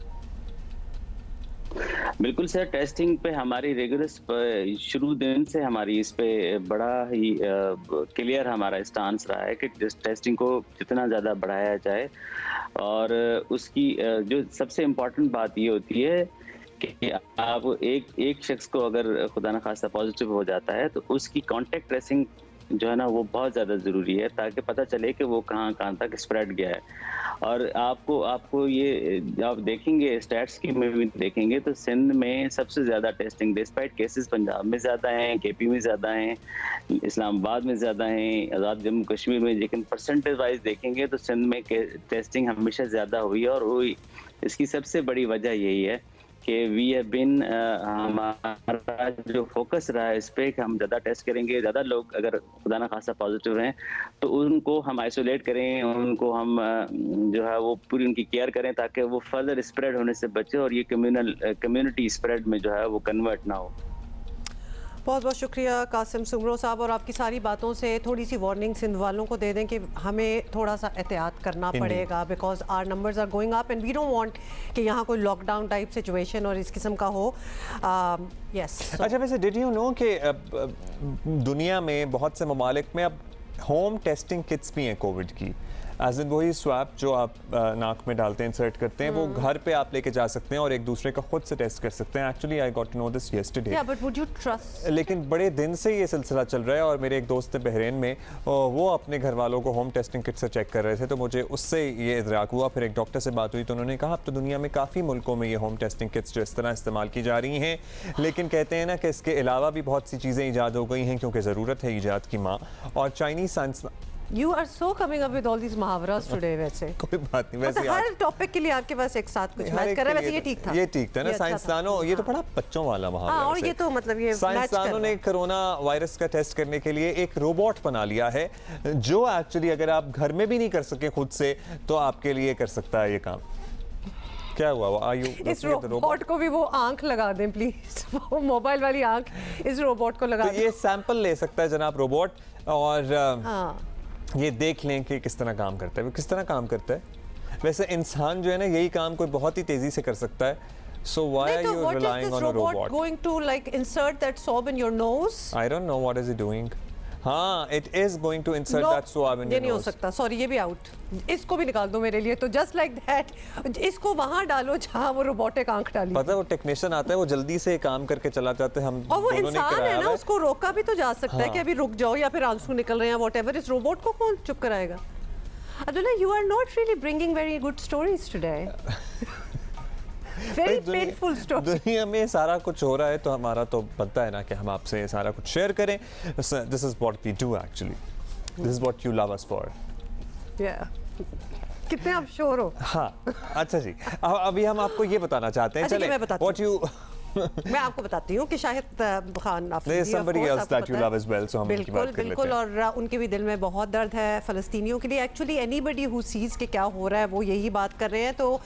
बिल्कुल सर, टेस्टिंग पे हमारी रेगुलर शुरू दिन से हमारी इस पे बड़ा ही क्लियर हमारा स्टांस रहा है कि टेस्टिंग को जितना ज़्यादा बढ़ाया जाए, और उसकी जो सबसे इम्पोर्टेंट बात ये होती है कि आप एक शख्स को अगर खुदा न खास्ता पॉजिटिव हो जाता है तो उसकी कॉन्टेक्ट ट्रेसिंग जो है ना वो बहुत ज़्यादा ज़रूरी है, ताकि पता चले कि वो कहाँ तक स्प्रेड गया है। और आपको ये आप देखेंगे स्टैट्स की में भी देखेंगे तो सिंध में सबसे ज़्यादा टेस्टिंग डिस्पाइट केसेस पंजाब में ज़्यादा हैं, KP में ज़्यादा हैं, इस्लामाबाद में ज़्यादा हैं, आज़ाद जम्मू कश्मीर में, लेकिन परसेंटेज वाइज देखेंगे तो सिंध में टेस्टिंग हमेशा ज़्यादा हुई है। और हुई इसकी सबसे बड़ी वजह यही है कि वी हैव बीन, हमारा जो फोकस रहा है इस पे कि हम ज़्यादा टेस्ट करेंगे, ज़्यादा लोग अगर खुदा न खासा पॉजिटिव हैं तो उनको हम आइसोलेट करें, उनको हम जो है वो पूरी उनकी केयर करें ताकि वो फर्दर स्प्रेड होने से बचे और ये कम्युनिटी स्प्रेड में जो है वो कन्वर्ट ना हो। बहुत बहुत शुक्रिया कासिम सुमरो साहब, और आपकी सारी बातों से थोड़ी सी वार्निंग सिंध वालों को दे दें कि हमें थोड़ा सा एहतियात करना पड़ेगा, because our numbers are going up and we don't want कि यहाँ कोई लॉकडाउन टाइप सिचुएशन और इस किस्म का हो। यस अच्छा, वैसे डिड यू नो कि दुनिया में बहुत से ममालिक में अब होम टेस्टिंग किट्स भी हैं कोविड की, एज इन वही स्वैप जो आप नाक में डालते हैं, इंसर्ट करते हैं, वो घर पे आप लेके जा सकते हैं और एक दूसरे का खुद से टेस्ट कर सकते हैं। Actually I got to know this yesterday, but would you trust? लेकिन बड़े दिन से ये सिलसिला चल रहा है और मेरे एक दोस्त थे बहरीन में, वो अपने घर वालों को होम टेस्टिंग किट से चेक कर रहे थे, तो मुझे उससे ये इदराक हुआ। फिर एक डॉक्टर से बात हुई तो उन्होंने कहा अब तो दुनिया में काफ़ी मुल्कों में ये होम टेस्टिंग किट्स जो इस तरह इस्तेमाल की जा रही हैं, लेकिन कहते हैं ना कि इसके अलावा भी बहुत सी चीज़ें ईजाद हो गई हैं क्योंकि ज़रूरत है ईजाद की माँ। और Chinese science You are so coming up with all these muhawaras today वैसे। कोई बात नहीं, वैसे हर टॉपिक के लिए आपके पास एक साथ कुछ मैच कर रहा है, वैसे ये ठीक था। ये ठीक था ना, साइंसदानों, ये तो बड़ा बच्चों वाला मुहावरा है। और ये तो मतलब ये साइंसदानों ने कोरोना वायरस का टेस्ट करने के लिए एक रोबोट बना लिया है जो एक्चुअली अगर आप घर में भी नहीं कर सके खुद से तो आपके लिए कर सकता है ये काम। क्या हुआ वो? इस रोबोट को भी वो आंख लगा दें प्लीज, वो मोबाइल वाली आंख इस रोबोट को लगा दें। ये सैंपल ले सकता है जनाब रोबोट, और ये देख लें कि किस तरह काम करता है। वो किस तरह काम करता है? वैसे इंसान जो है ना यही काम कोई बहुत ही तेजी से कर सकता है। So why are you relying on a robot going to like insert that swab in your nose? I don't know what is it doing. हाँ, it is going to insert that swab in your nose. ये नहीं हो सकता, सॉरी ये भी आउट, इसको भी निकाल दो मेरे लिए। तो जस्ट लाइक दैट इसको वहाँ डालो जहाँ वो रोबोटिक आंख डाली। पता है वो टेक्नीशियन आता है, वो जल्दी से काम करके चला जाते हैं। हम और वो इंसान है ना, उसको रोका भी तो जा सकता है कि अभी रुक जाओ या फिर आंसू निकल रहे हैं व्हाटएवर। इस रोबोट को कौन चुप कराएगा? Abdullah, you are not really bringing very good stories today. Very painful story. दुनिया में सारा कुछ हो रहा है तो हमारा तो बनता है ना कि हम आपसे सारा कुछ शेयर करें। This is what we do actually. This is what you love us for. Yeah. कितने आप श्योर हो? हाँ, अच्छा जी, अभी हम आपको ये बताना चाहते हैं। चले, what you मैं आपको बताती हूँ कि शाहिद खान बिल्कुल, और उनके भी दिल में बहुत दर्द है फ़लस्तीनियों के लिए। एक्चुअली एनीबडी हु सीज के क्या हो रहा है वो यही बात कर रहे हैं। तो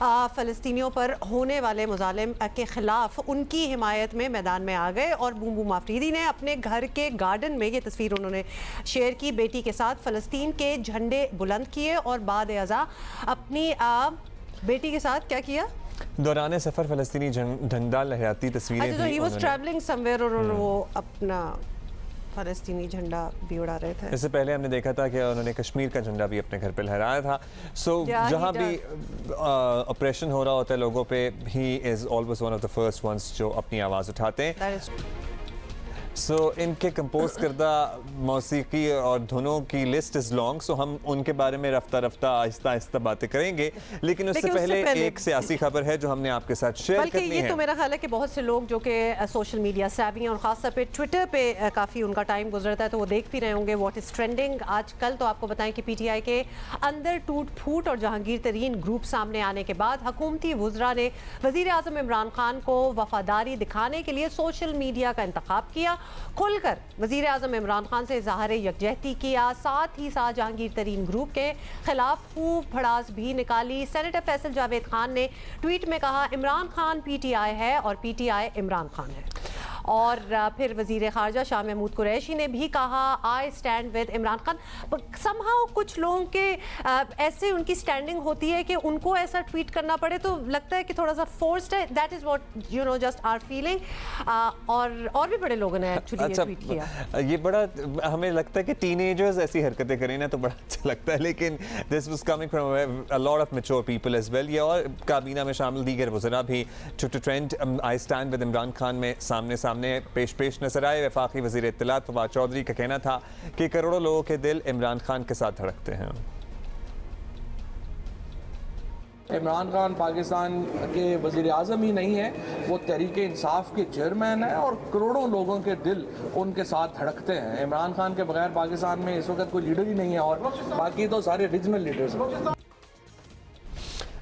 फ़लस्तीनियों पर होने वाले मुजालिम के ख़िलाफ़ उनकी हिमायत में मैदान में आ गए और बूमबू माफरीदी ने अपने घर के गार्डन में ये तस्वीर उन्होंने शेयर की, बेटी के साथ फ़लस्तीन के झंडे बुलंद किए और बाद अज़ा अपनी बेटी के साथ क्या किया? दौरान सफ़र फ़लस्तीनी झंडा लहराती तस्वीरें अच्छा, तो he was उन्होंने। traveling somewhere और वो अपना फ़लस्तीनी झंडा भी उड़ा रहे थे। इससे पहले हमने देखा था कि उन्होंने कश्मीर का झंडा भी अपने घर पे लहराया था। सो जहाँ भी ऑपरेशन हो रहा होता है लोगों पे, he is always one of the first ones जो अपनी आवाज़ उठाते हैं। सो इनके कंपोज करदा मौसीकी और धुनों की लिस्ट इज़ लॉन्ग, सो हम उनके बारे में रफ्ता रफ्ता आहिस्ता आहिस्ता बातें करेंगे, लेकिन उससे पहले एक सियासी खबर है जो हमने आपके साथ शेयर करनी है। ये तो मेरा ख्याल है कि बहुत से लोग जो कि सोशल मीडिया सेवी हैं और ख़ासतौर पे ट्विटर पे काफ़ी उनका टाइम गुजरता है, तो वो देख भी रहे होंगे व्हाट इज़ ट्रेंडिंग आजकल। तो आपको बताएं कि PTI के अंदर टूट फूट और जहांगीर तरीन ग्रुप सामने आने के बाद हुकूमती वुज़रा ने वज़ीर आज़म इमरान खान को वफादारी दिखाने के लिए सोशल मीडिया का इंतखाब किया। खुलकर वज़ीर आज़म इमरान खान से इज़हार यकजहती किया, साथ ही साथ जहांगीर तरीन ग्रुप के खिलाफ खूब भड़ास भी निकाली। सेनेटर फैसल जावेद खान ने ट्वीट में कहा, इमरान खान PTI है और PTI इमरान खान है। और फिर वज़ीर ख़ारजा शाह महमूद कुरैशी ने भी कहा, आई stand with Imran Khan. Somehow कुछ लोगों के ऐसे उनकी स्टैंडिंग होती है कि उनको ऐसा ट्वीट करना पड़े तो लगता है कि थोड़ा सा फोर्स्ड है। That is what you know just our feeling. और भी बड़े लोगों ने एक्चुअली ये ट्वीट किया। ये बड़ा हमें लगता है कि टीनेजर्स ऐसी हरकतें करें ना तो बड़ा अच्छा लगता है, लेकिन this was coming from a lot of mature people as well. ये और काबीना में शामिल दीगर वज़रा भी to trend I stand with Imran Khan में सामने पेश नजर आए। वफाकी वज़ीर इत्तलात फवाद चौधरी का कहना था कि करोड़ों लोगों के दिल इमरान खान के साथ धड़कते हैं। इमरान खान पाकिस्तान के वज़ीर आज़म ही नहीं है, वो तहरीक इंसाफ के चेयरमैन है और करोड़ों लोगों के दिल उनके साथ धड़कते हैं। इमरान खान के बगैर पाकिस्तान में इस वक्त कोई लीडर ही नहीं है और बाकी तो सारे रीजनल लीडर्स हैं।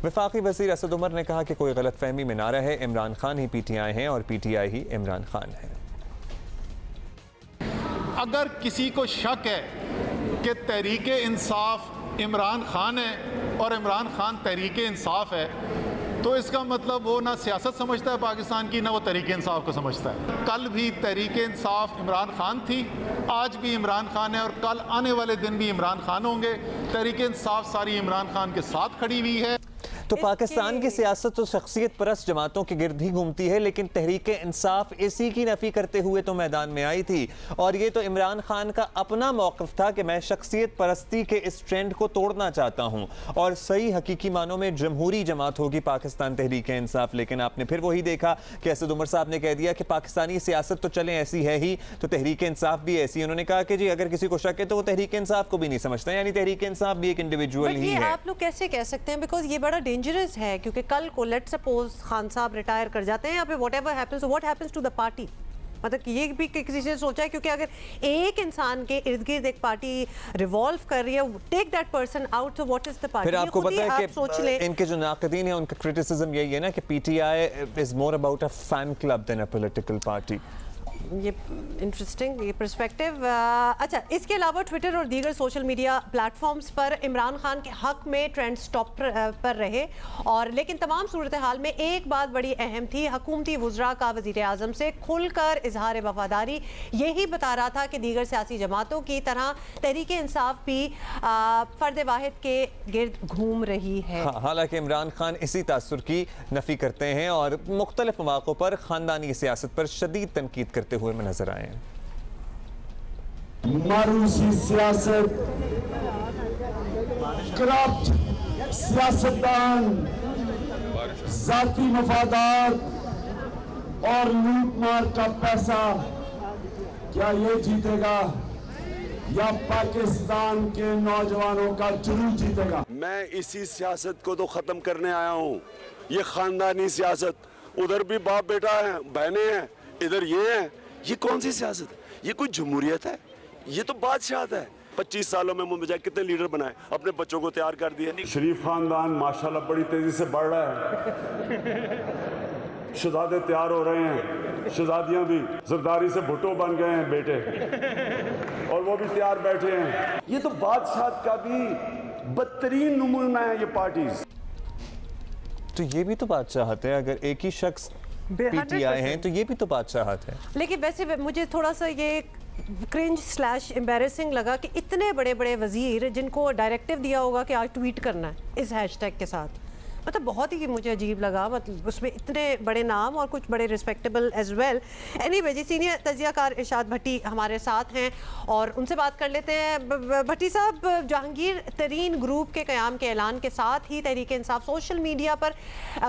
वफाकी वज़ीर असद उमर ने कहा कि कोई गलत फहमी में ना रहे, इमरान खान ही PTI हैं और PTI ही इमरान खान है। अगर किसी को शक है कि तहरीक इंसाफ इमरान खान है और इमरान खान तहरीक इंसाफ है, तो इसका मतलब वो ना सियासत समझता है पाकिस्तान की, ना वो तहरीक इंसाफ को समझता है। कल भी तहरीक इंसाफ इमरान खान थी, आज भी इमरान खान है और कल आने वाले दिन भी इमरान खान होंगे। तहरीक इंसाफ सारी इमरान खान के साथ खड़ी हुई है। तो पाकिस्तान की सियासत तो शख्सियत परस्त जमातों के गिर्द ही घूमती है, लेकिन तहरीक इंसाफ इसी की नफी करते हुए तो मैदान में आई थी। और ये तो इमरान खान का अपना मौक़िफ़ था कि मैं शख्सियत परस्ती के इस ट्रेंड को तोड़ना चाहता हूँ और सही हकीकी मानों में जमहूरी जमात होगी पाकिस्तान तहरीक इंसाफ। लेकिन आपने फिर वही देखा कि असद उमर साहब ने कह दिया कि पाकिस्तानी सियासत तो चले ऐसी है ही, तो तहरीक इंसाफ भी ऐसी। उन्होंने कहा कि जी अगर किसी को शक है तो वो तहरीक इंसाफ को भी नहीं समझता, यानी तहरीक इंसाफ भी एक इंडिविजुअल ही है। आप लोग कैसे कह सकते हैं, बिकॉज ये बड़ा डेंजरस है, क्योंकि कल को लेट्स सपोज खान साहब रिटायर कर जाते हैं या फिर whatever happens, what happens to the party. मतलब ये भी किसी ने सोचा है, क्योंकि अगर एक इंसान के इर्द गिर्द एक पार्टी रिवॉल्व कर रही है, take that person out, so what is the party. फिर आपको पता है कि इनके जो नाक़दीन है उनका क्रिटिसिज्म यही है ना कि PTI is more about a fan club than a political party. ये इंटरेस्टिंग ये पर्सपेक्टिव। अच्छा, इसके अलावा ट्विटर और दीगर सोशल मीडिया प्लेटफॉर्म्स पर इमरान खान के हक में ट्रेंड स्टॉप पर रहे, और लेकिन तमाम सूरत हाल में एक बात बड़ी अहम थी, हुकूमती वुज़रा का वज़ीर आज़म से खुलकर इजहार वफादारी। यही बता रहा था कि दीगर सियासी जमातों की तरह तहरीक इंसाफ भी फ़र्द वाहिद के गिर्द घूम रही है। हालांकि इमरान खान इसी तासुर की नफ़ी करते हैं और मुख्तलिफ मौक़ों पर ख़ानदानी सियासत पर शदीद तनकीद करते हुए में नजर आए हैं। मारूसी सियासत, करप्ट सियासतदान, जाती मफादात और लूटमार का पैसा, क्या ये जीतेगा या पाकिस्तान के नौजवानों का जुनून जीतेगा? मैं इसी सियासत को तो खत्म करने आया हूँ। ये खानदानी सियासत, उधर भी बाप बेटा है, बहनें हैं, इधर ये है। ये कौन सी सियासत है? ये कोई जमहूरियत है? ये तो बादशाहत है। 25 सालों में मुझे कितने लीडर बनाए, अपने बच्चों को तैयार कर दिए। शरीफ खानदान माशाल्लाह बड़ी तेजी से बढ़ रहा है। शहजादे तैयार हो रहे हैं, शहजादियां भी जरदारी से भुट्टो बन गए हैं बेटे, और वो भी तैयार बैठे हैं। ये तो बादशाहत का भी बदतरीन नमूना है ये पार्टीज। तो ये भी तो बादशाहत है, अगर एक ही शख्स PTI हैं तो ये भी तो बादशाहत है। लेकिन वैसे मुझे थोड़ा सा ये क्रिंज स्लैश एम्बैरेसिंग लगा कि इतने बड़े बड़े वजीर जिनको डायरेक्टिव दिया होगा कि आज ट्वीट करना है इस हैशटैग के साथ, मतलब बहुत ही मुझे अजीब लगा, मतलब उसमें इतने बड़े नाम और कुछ बड़े रिस्पेक्टेबल एज वेल। एनीवे जी, सीनियर तजियाकार इरशाद भट्टी हमारे साथ हैं और उनसे बात कर लेते हैं। भट्टी साहब, जहांगीर तरीन ग्रुप के क़याम के ऐलान के साथ ही तहरीक इंसाफ सोशल मीडिया पर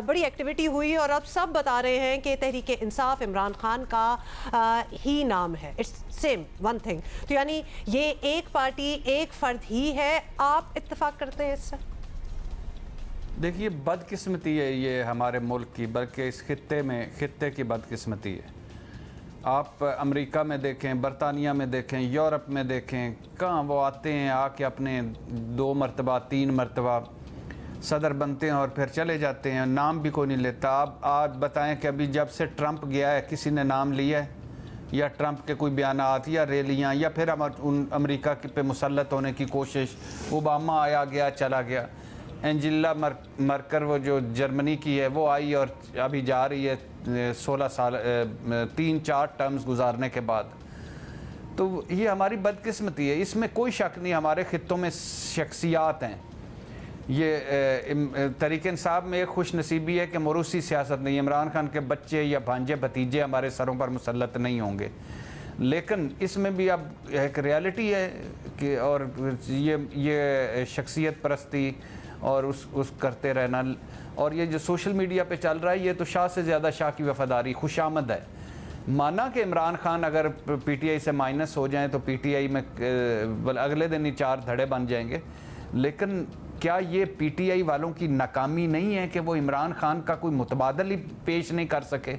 बड़ी एक्टिविटी हुई और अब सब बता रहे हैं कि तहरीक इंसाफ इमरान खान का ही नाम है। It's same one thing. तो यानी ये एक पार्टी एक फ़र्द ही है, आप इत्तेफाक करते हैं इससे? देखिए, बदकिस्मती है ये हमारे मुल्क की, बल्कि इस खित्ते की बदकिस्मती है। आप अमेरिका में देखें, बरतानिया में देखें, यूरोप में देखें, कहाँ वो आते हैं, आके अपने 2 मरतबा 3 मरतबा सदर बनते हैं और फिर चले जाते हैं, नाम भी कोई नहीं लेता। आप बताएं कि अभी जब से ट्रंप गया है किसी ने नाम लिया है, या ट्रंप के कोई बयानात या रैलियाँ, या फिर अमेरिका पे मुसल्लत होने की कोशिश, ओबामा आया गया चला गया, एंजेला मर्केल वो जो जर्मनी की है वो आई और अभी जा रही है 16 साल 3-4 टर्म्स गुजारने के बाद। तो ये हमारी बदकिस्मती है, इसमें कोई शक नहीं। हमारे खित्तों में शख्सियात हैं। ये तहरीक इंसाफ में एक खुश नसीबी है कि मरूसी सियासत नहीं, इमरान खान के बच्चे या भांजे भतीजे हमारे सरों पर मुसल्लत नहीं होंगे। लेकिन इसमें भी अब एक रियलिटी है कि और ये शख्सियत परस्ती और उस करते रहना, और ये जो सोशल मीडिया पे चल रहा है, ये तो शाह से ज़्यादा शाह की वफादारी खुशामद है। माना कि इमरान खान अगर पीटीआई से माइनस हो जाएं तो पीटीआई में अगले दिन ही 4 धड़े बन जाएंगे, लेकिन क्या ये पीटीआई वालों की नाकामी नहीं है कि वो इमरान खान का कोई मुतबादल ही पेश नहीं कर सके?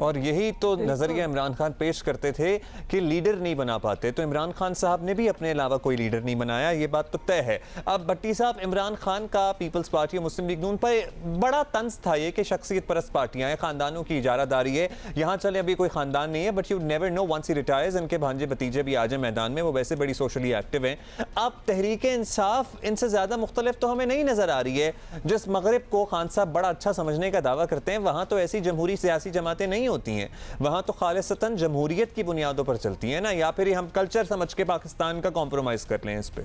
और यही तो नज़रिया इमरान खान पेश करते थे कि लीडर नहीं बना पाते, तो इमरान खान साहब ने भी अपने अलावा कोई लीडर नहीं बनाया, ये बात तो तय है। अब भट्टी साहब, इमरान खान का पीपल्स पार्टी और मुस्लिम लीग नून पर बड़ा तंज था ये कि शख्सियत परस्त पार्टियां हैं, खानदानों की इजारादारी है। यहाँ चले अभी कोई खानदान नहीं है, but you never know, once he retires इनके भांजे भतीजे भी आ जाए मैदान में, वो वैसे बड़ी सोशली एक्टिव हैं। अब तहरीक इंसाफ इनसे ज़्यादा मुख्तलिफ तो हमें नहीं नज़र आ रही है। जिस मगरब को खान साहब बड़ा अच्छा समझने का दावा करते हैं, वहाँ तो ऐसी जमहूरी सियासी जमातें नहीं होती हैं, वहां तो खालिसतन जमहूरियत की बुनियादों पर चलती है ना, या फिर हम कल्चर समझ के पाकिस्तान का कॉम्प्रोमाइज कर लें इस पे।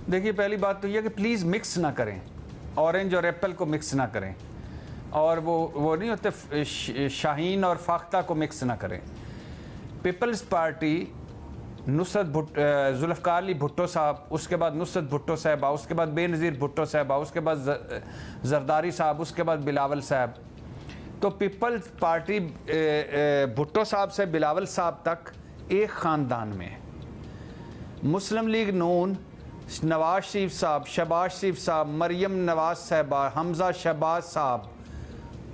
देखिए, पहली बात तो यह कि प्लीज़ मिक्स ना करें, ऑरेंज और एप्पल को मिक्स ना करें, और वो नहीं होते शाहीन और फाख्ता को मिक्स ना करें। पीपल्स पार्टी जुल्फ़िकार अली भुट्टो साहब, उसके बाद नुसरत भुट्टो साहबा, उसके बाद बेनज़ीर भुट्टो साहबा, उसके बाद जरदारी साहब, उसके बाद बिलावल साहब। तो पीपल्स पार्टी भुट्टो साहब से बिलावल साहब तक एक ख़ानदान में है। मुस्लिम लीग नून, नवाज शरीफ साहब, शहबाज शरीफ साहब, मरियम नवाज साहबा, हमजा शहबाज साहब,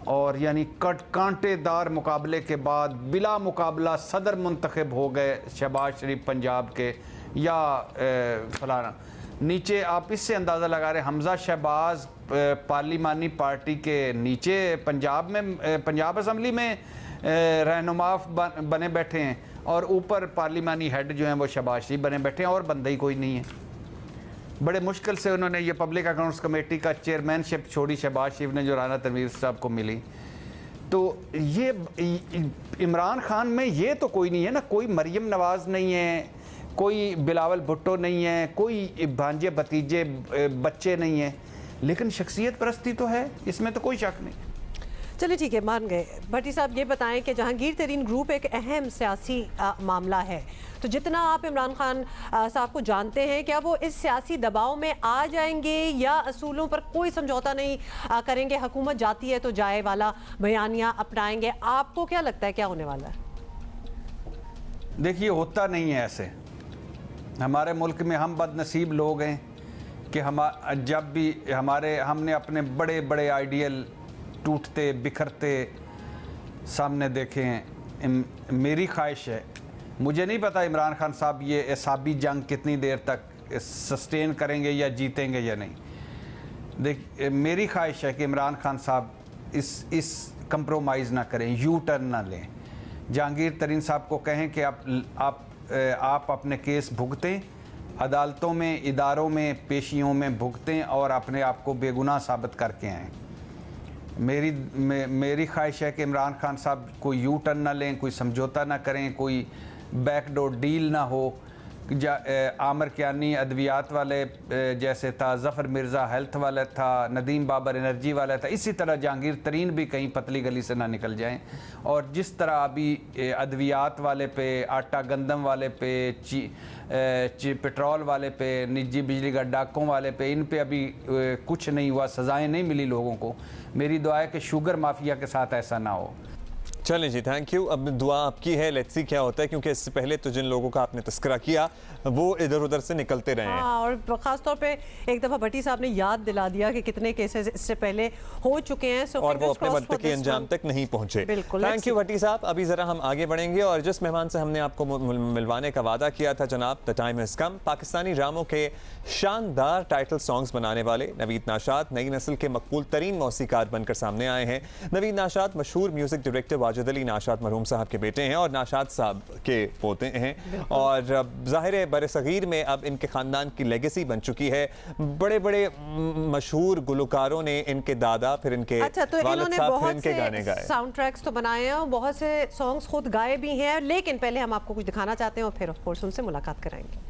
और यानी कांटेदार मुकाबले के बाद बिला मुकाबला सदर मुंतखब हो गए शहबाज शरीफ पंजाब के या फलाना। नीचे आप इससे अंदाज़ा लगा रहे, हमजा शहबाज पार्लिमानी पार्टी के नीचे पंजाब में, पंजाब असम्बली में रहनुमा बने बैठे हैं, और ऊपर पार्लिमानी हेड जो हैं वो शहबाज शरीफ बने बैठे हैं, और बंदा ही कोई नहीं है। बड़े मुश्किल से उन्होंने ये पब्लिक अकाउंट्स कमेटी का चेयरमैनशिप छोड़ी शहबाज शरीफ ने, जो राना तनवीर साहब को मिली। तो ये इमरान खान में ये तो कोई नहीं है ना, कोई मरियम नवाज़ नहीं है, कोई बिलावल भुट्टो नहीं है, कोई भांजे भतीजे बच्चे नहीं हैं, लेकिन शख्सियत परस्ती तो है, इसमें तो कोई शक नहीं। चलिए ठीक है, मान गए। भट्टी साहब, ये बताएं कि जहांगीर तरीन ग्रुप एक अहम सियासी मामला है, तो जितना आप इमरान खान साहब को जानते हैं, क्या वो इस सियासी दबाव में आ जाएंगे या असूलों पर कोई समझौता नहीं करेंगे, हुकूमत जाती है तो जाए वाला बयानिया अपनाएंगे? आपको क्या लगता है क्या होने वाला है? देखिए, होता नहीं है ऐसे। हमारे मुल्क में हम बदनसीब लोग हैं कि जब भी हमने अपने बड़े बड़े आइडियल टूटते बिखरते सामने देखे हैं। मेरी ख्वाहिश है, मुझे नहीं पता इमरान खान साहब ये एसाबी जंग कितनी देर तक सस्टेन करेंगे या जीतेंगे या नहीं। मेरी ख्वाहिश है कि इमरान खान साहब इस कंप्रोमाइज़ ना करें, यू टर्न ना लें। जहांगीर तरीन साहब को कहें कि आप अपने केस भुगतें, अदालतों में, इदारों में, पेशियों में भुगतें और अपने आप को बेगुनाह साबित करके आएँ। मेरी ख्वाहिश है कि इमरान खान साहब कोई यू टर्न ना लें, कोई समझौता ना करें, कोई बैकडोर डील ना हो, आमिर कियानी अद्वियात वाले जैसे था, ज़फ़र मिर्ज़ा हेल्थ वाला था, नदीम बाबर एनर्जी वाला था, इसी तरह जहांगीर तरीन भी कहीं पतली गली से ना निकल जाएं। और जिस तरह अभी अद्वियात वाले पे, आटा गंदम वाले पे, पेट्रोल वाले पे, निजी बिजली का डाकों वाले पे, इन पे अभी कुछ नहीं हुआ, सज़ाएं नहीं मिली लोगों को। मेरी दुआ है कि शुगर माफिया के साथ ऐसा ना हो। चलें जी, थैंक यू। अब दुआ आपकी है, लेट्स सी क्या होता है, क्योंकि इससे पहले तो जिन लोगों का आपने तस्करा किया वो इधर उधर से निकलते रहे हैं। हाँ, और ख़ास तौर पे एक दफ़ा भट्टी साहब ने याद दिला दिया कि कितने केसेस इससे पहले हो चुके हैं, और वो अपने मनतकी अंजाम तक नहीं पहुंचे। बिल्कुल, थैंक यू भट्टी साहब। अभी ज़रा हम आगे बढ़ेंगे और जिस मेहमान से हमने आपको मिलवाने का वादा किया था जनाब, the time has come. Pakistani ड्रामों के शानदार टाइटल सॉन्ग्स बनाने वाले नवीद नाशाद नई नस्ल के मकबूल तरीन मौसीकार बनकर सामने आए हैं। नवीद नाशाद मशहूर म्यूज़िक डायरेक्टर वाजिद अली नाशाद मरहूम साहब के बेटे हैं और नाशाद साहब के पोते हैं, और ज़ाहिर है बरसगीर में अब इनके ख़ानदान की लेगेसी बन चुकी है। बड़े बड़े मशहूर गुलकारों ने इनके दादा, फिर इनके वालिद साहब, फिर इनके गाने गाए। साउंड ट्रैक्स तो बनाए हैं और बहुत से सॉन्ग्स खुद गाए भी हैं, लेकिन पहले हम आपको कुछ दिखाना चाहते हैं और फिर ऑफ कोर्स उनसे मुलाकात कराएंगे।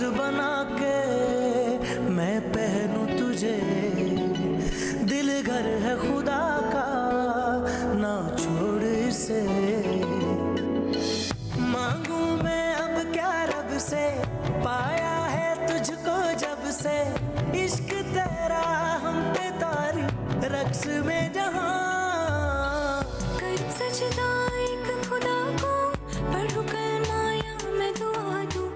बना के मैं पहनूं तुझे, दिल घर है खुदा का ना छोड़ इसे, मांगू मैं अब क्या रब से, पाया है तुझको जब से, इश्क तेरा हम पे तारी रक्स में जहां कर सजदा एक खुदा को, पढ़ू कलमा या मैं दुआ दूं,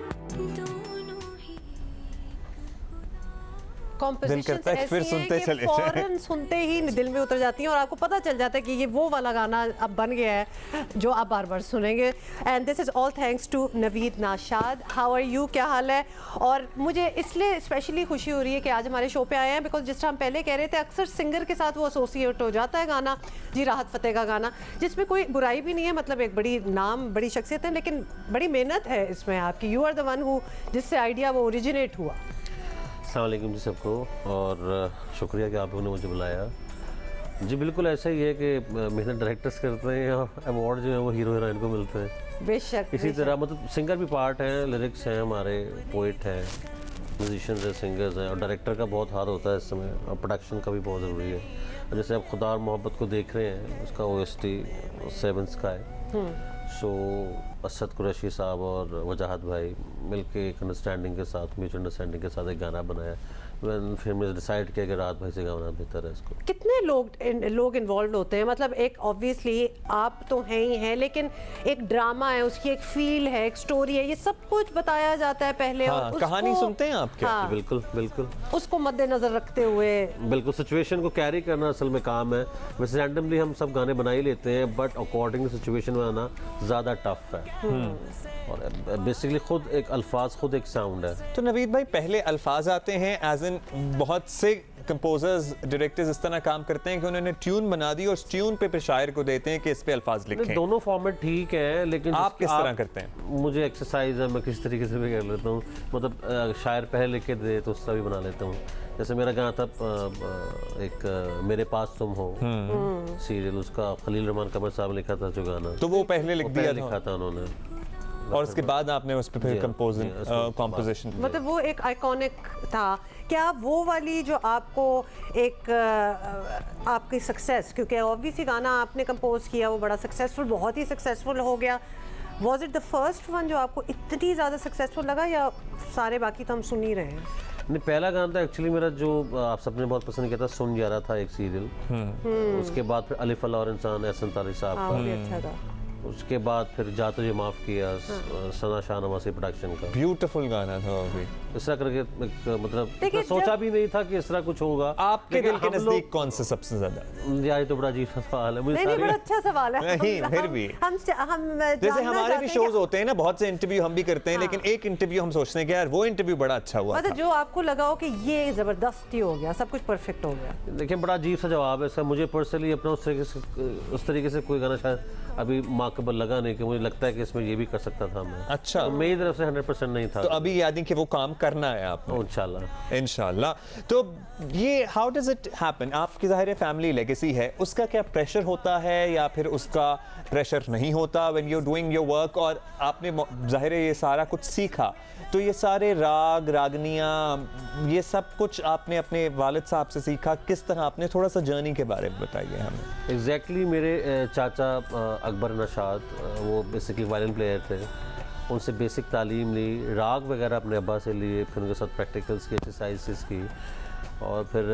कॉम्पोजिशंस ऐसी हैं कि फौरन सुनते ही दिल में उतर जाती हैं और आपको पता चल जाता है कि ये वो वाला गाना अब बन गया है जो आप बार बार सुनेंगे। And this is all thanks to Naveed Nashad. How are you, क्या हाल है? और मुझे इसलिए स्पेशली खुशी हो रही है कि आज हमारे शो पे आए हैं, बिकॉज जिस तरह हम पहले कह रहे थे अक्सर सिंगर के साथ वो एसोसिएट हो जाता है गाना, जी राहत फ़तेह का गाना, जिसमें कोई बुराई भी नहीं है, मतलब एक बड़ी नाम, बड़ी शख्सियत है, लेकिन बड़ी मेहनत है इसमें आपकी। You are the one who जिससे आइडिया वो ओरिजिनेट हुआ। अस्सलाम वालेकुम जी सबको, और शुक्रिया कि आप लोगों ने मुझे बुलाया। जी बिल्कुल ऐसा ही है कि मेहनत डायरेक्टर्स करते हैं और अवार्ड जो है वो हीरो हीरोइन को मिलते हैं। बेशक इसी तरह मतलब सिंगर भी पार्ट हैं, लिरिक्स हैं, हमारे पोइट हैं, म्यूजिशियंस हैं, सिंगर्स हैं, और डायरेक्टर का बहुत हाथ होता है इस समय, और प्रोडक्शन का भी बहुत ज़रूरी है। और जैसे आप खुदा और मोहब्बत को देख रहे हैं, उसका OST 7 स्काई, सो असद कुरैशी साहब और वजाहत भाई मिलके एक अंडरस्टैंडिंग के साथ, म्यूचुअल अंडरस्टैंडिंग के साथ एक गाना बनाया। फिर मैंने डिसाइड किया कि राहत भाई से गाना बेहतर है इसको। कितने लोग इन्वॉल्व होते हैं? मतलब एक ऑब्वियसली आप तो हैं ही हैं, लेकिन एक ड्रामा है, उसकी एक फील है, एक स्टोरी है, ये सब कुछ बताया जाता है पहले। हाँ, और कहानी सुनते हैं आप क्या? हाँ, बिल्कुल बिल्कुल उसको मद्देनजर रखते हुए बिल्कुल सिचुएशन को कैरी करना असल में काम है। वैसे रैंडमली हम सब गाने बना ही लेते हैं, बट अकॉर्डिंग सिचुएशन में आना ज़्यादा टफ है, और बेसिकली खुद एक अल्फाज, खुद एक साउंड है। तो नवीद भाई पहले अल्फाज आते हैं, एज इन बहुत से कंपोजर्स, डायरेक्टर्स इस तरह काम करते हैं कि उन्होंने ट्यून बना दी और उस ट्यून पे फिर शायर को देते हैं कि इस पे अल्फाज लिखें। दोनों फॉर्मेट ठीक है, लेकिन आप किस तरह करते हैं? मुझे एक्सरसाइज है, मैं किस तरीके से भी कर लेता हूँ, मतलब शायर पहले लिख के दे तो उसका भी बना लेता हूँ। जैसे मेरा गाना था एक मेरे पास तुम हो सीरियल, उसका खलील रहमान कमर साहब लिखा था जो गाना, तो वो पहले लिखा था उन्होंने, और उसके बाद आपने उस पर फिर कंपोजिशन, मतलब वो एक आइकॉनिक था। क्या वो वाली जो आपको एक आपकी सक्सेस, क्योंकि ऑब्वियसली गाना आपने कंपोज किया वो बड़ा सक्सेसफुल, बहुत ही सक्सेसफुल हो गया, was it the first one जो आपको इतनी ज़्यादा सक्सेसफुल लगा, या सारे बाकी तो हम सुन ही रहे हैं? नहीं, पहला गाना था एक्चुअली मेरा जो आप सबने बहुत पसंद किया था, सुन जा रहा था एक सीरियल। उसके बाद फिर अलिफ अल्लाह और इंसान एहसन तारिक साहब का, अच्छा था। उसके बाद फिर जा तुझे माफ़ किया, सना शाहनवासी प्रोडक्शन का, ब्यूटीफुल गाना था वो भी। इस तरह करके मतलब सोचा भी नहीं था कि इस तरह कुछ होगा। आपके दिल के नजदीक कौन से सबसे ज्यादा? ये तो बड़ा अजीब सा सवाल है। नहीं, बड़ा अच्छा सवाल है। नहीं, फिर भी हम जैसे हमारे भी शोज होते हैं ना, बहुत से इंटरव्यू हम भी करते हैं, लेकिन एक इंटरव्यू हम सोचते हैं कि यार वो इंटरव्यू बड़ा अच्छा हुआ था। जो आपको लगा हो कि ये जबरदस्ती हो गया, सब कुछ परफेक्ट हो गया। देखिए बड़ा अजीब सा जवाब है सर। मुझे पर्सनली अपना उस तरीके से कोई गाना शायद अभी माकबल लगा नहीं कि मुझे लगता है कि इसमें ये भी कर सकता था मैं। अच्छा, तो मेरी तरफ से 100% नहीं था। तो अभी याद कि वो काम करना है आपको इंशाल्लाह। तो ये हाउ डज इट हैपन? आपकी ज़ाहिर फैमिली लेगेसी है, उसका क्या प्रेशर होता है या फिर उसका प्रेशर नहीं होता when you are doing your work? और आपने ज़ाहिर ये सारा कुछ सीखा, तो ये सारे राग रागनियाँ ये सब कुछ आपने अपने वालिद साहब से सीखा, किस तरह? आपने थोड़ा सा जर्नी के बारे में बताइए हमें। एग्जैक्टली मेरे चाचा अकबर नशाद वो बेसिकली वायलिन प्लेयर थे, उनसे बेसिक तालीम ली, राग वगैरह अपने अब्बा से लिए, फिर उनके साथ प्रैक्टिकल्स की, एक्सरसाइजेस की, और फिर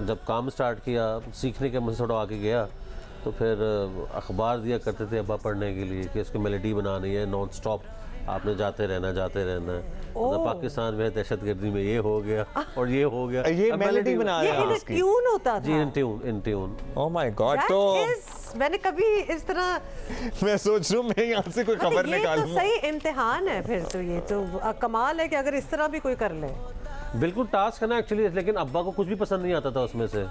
जब काम स्टार्ट किया सीखने के मुझे थोड़ा आगे गया तो फिर अखबार दिया करते थे अब्बा पढ़ने के लिए कि इसको मेलोडी बनानी है, नॉन स्टॉप आपने जाते रहना है। मतलब पाकिस्तान में दहशतगर्दी में ये हो गया और ये हो गया। ये मेलोडी बना रहे हैं, ये ट्यून होता था। जी, in tune. Oh my god. तो मैंने कभी इस तरह मैं सोच रहा हूँ मैं यहाँ से कोई खबर निकालूं। तो सही इम्तिहान है फिर तो। ये तो कमाल है कि अगर इस तरह भी कोई कर ले। बिल्कुल टास्क है ना एक्चुअली, लेकिन अब्बा को कुछ भी पसंद नहीं आता था उसमें से,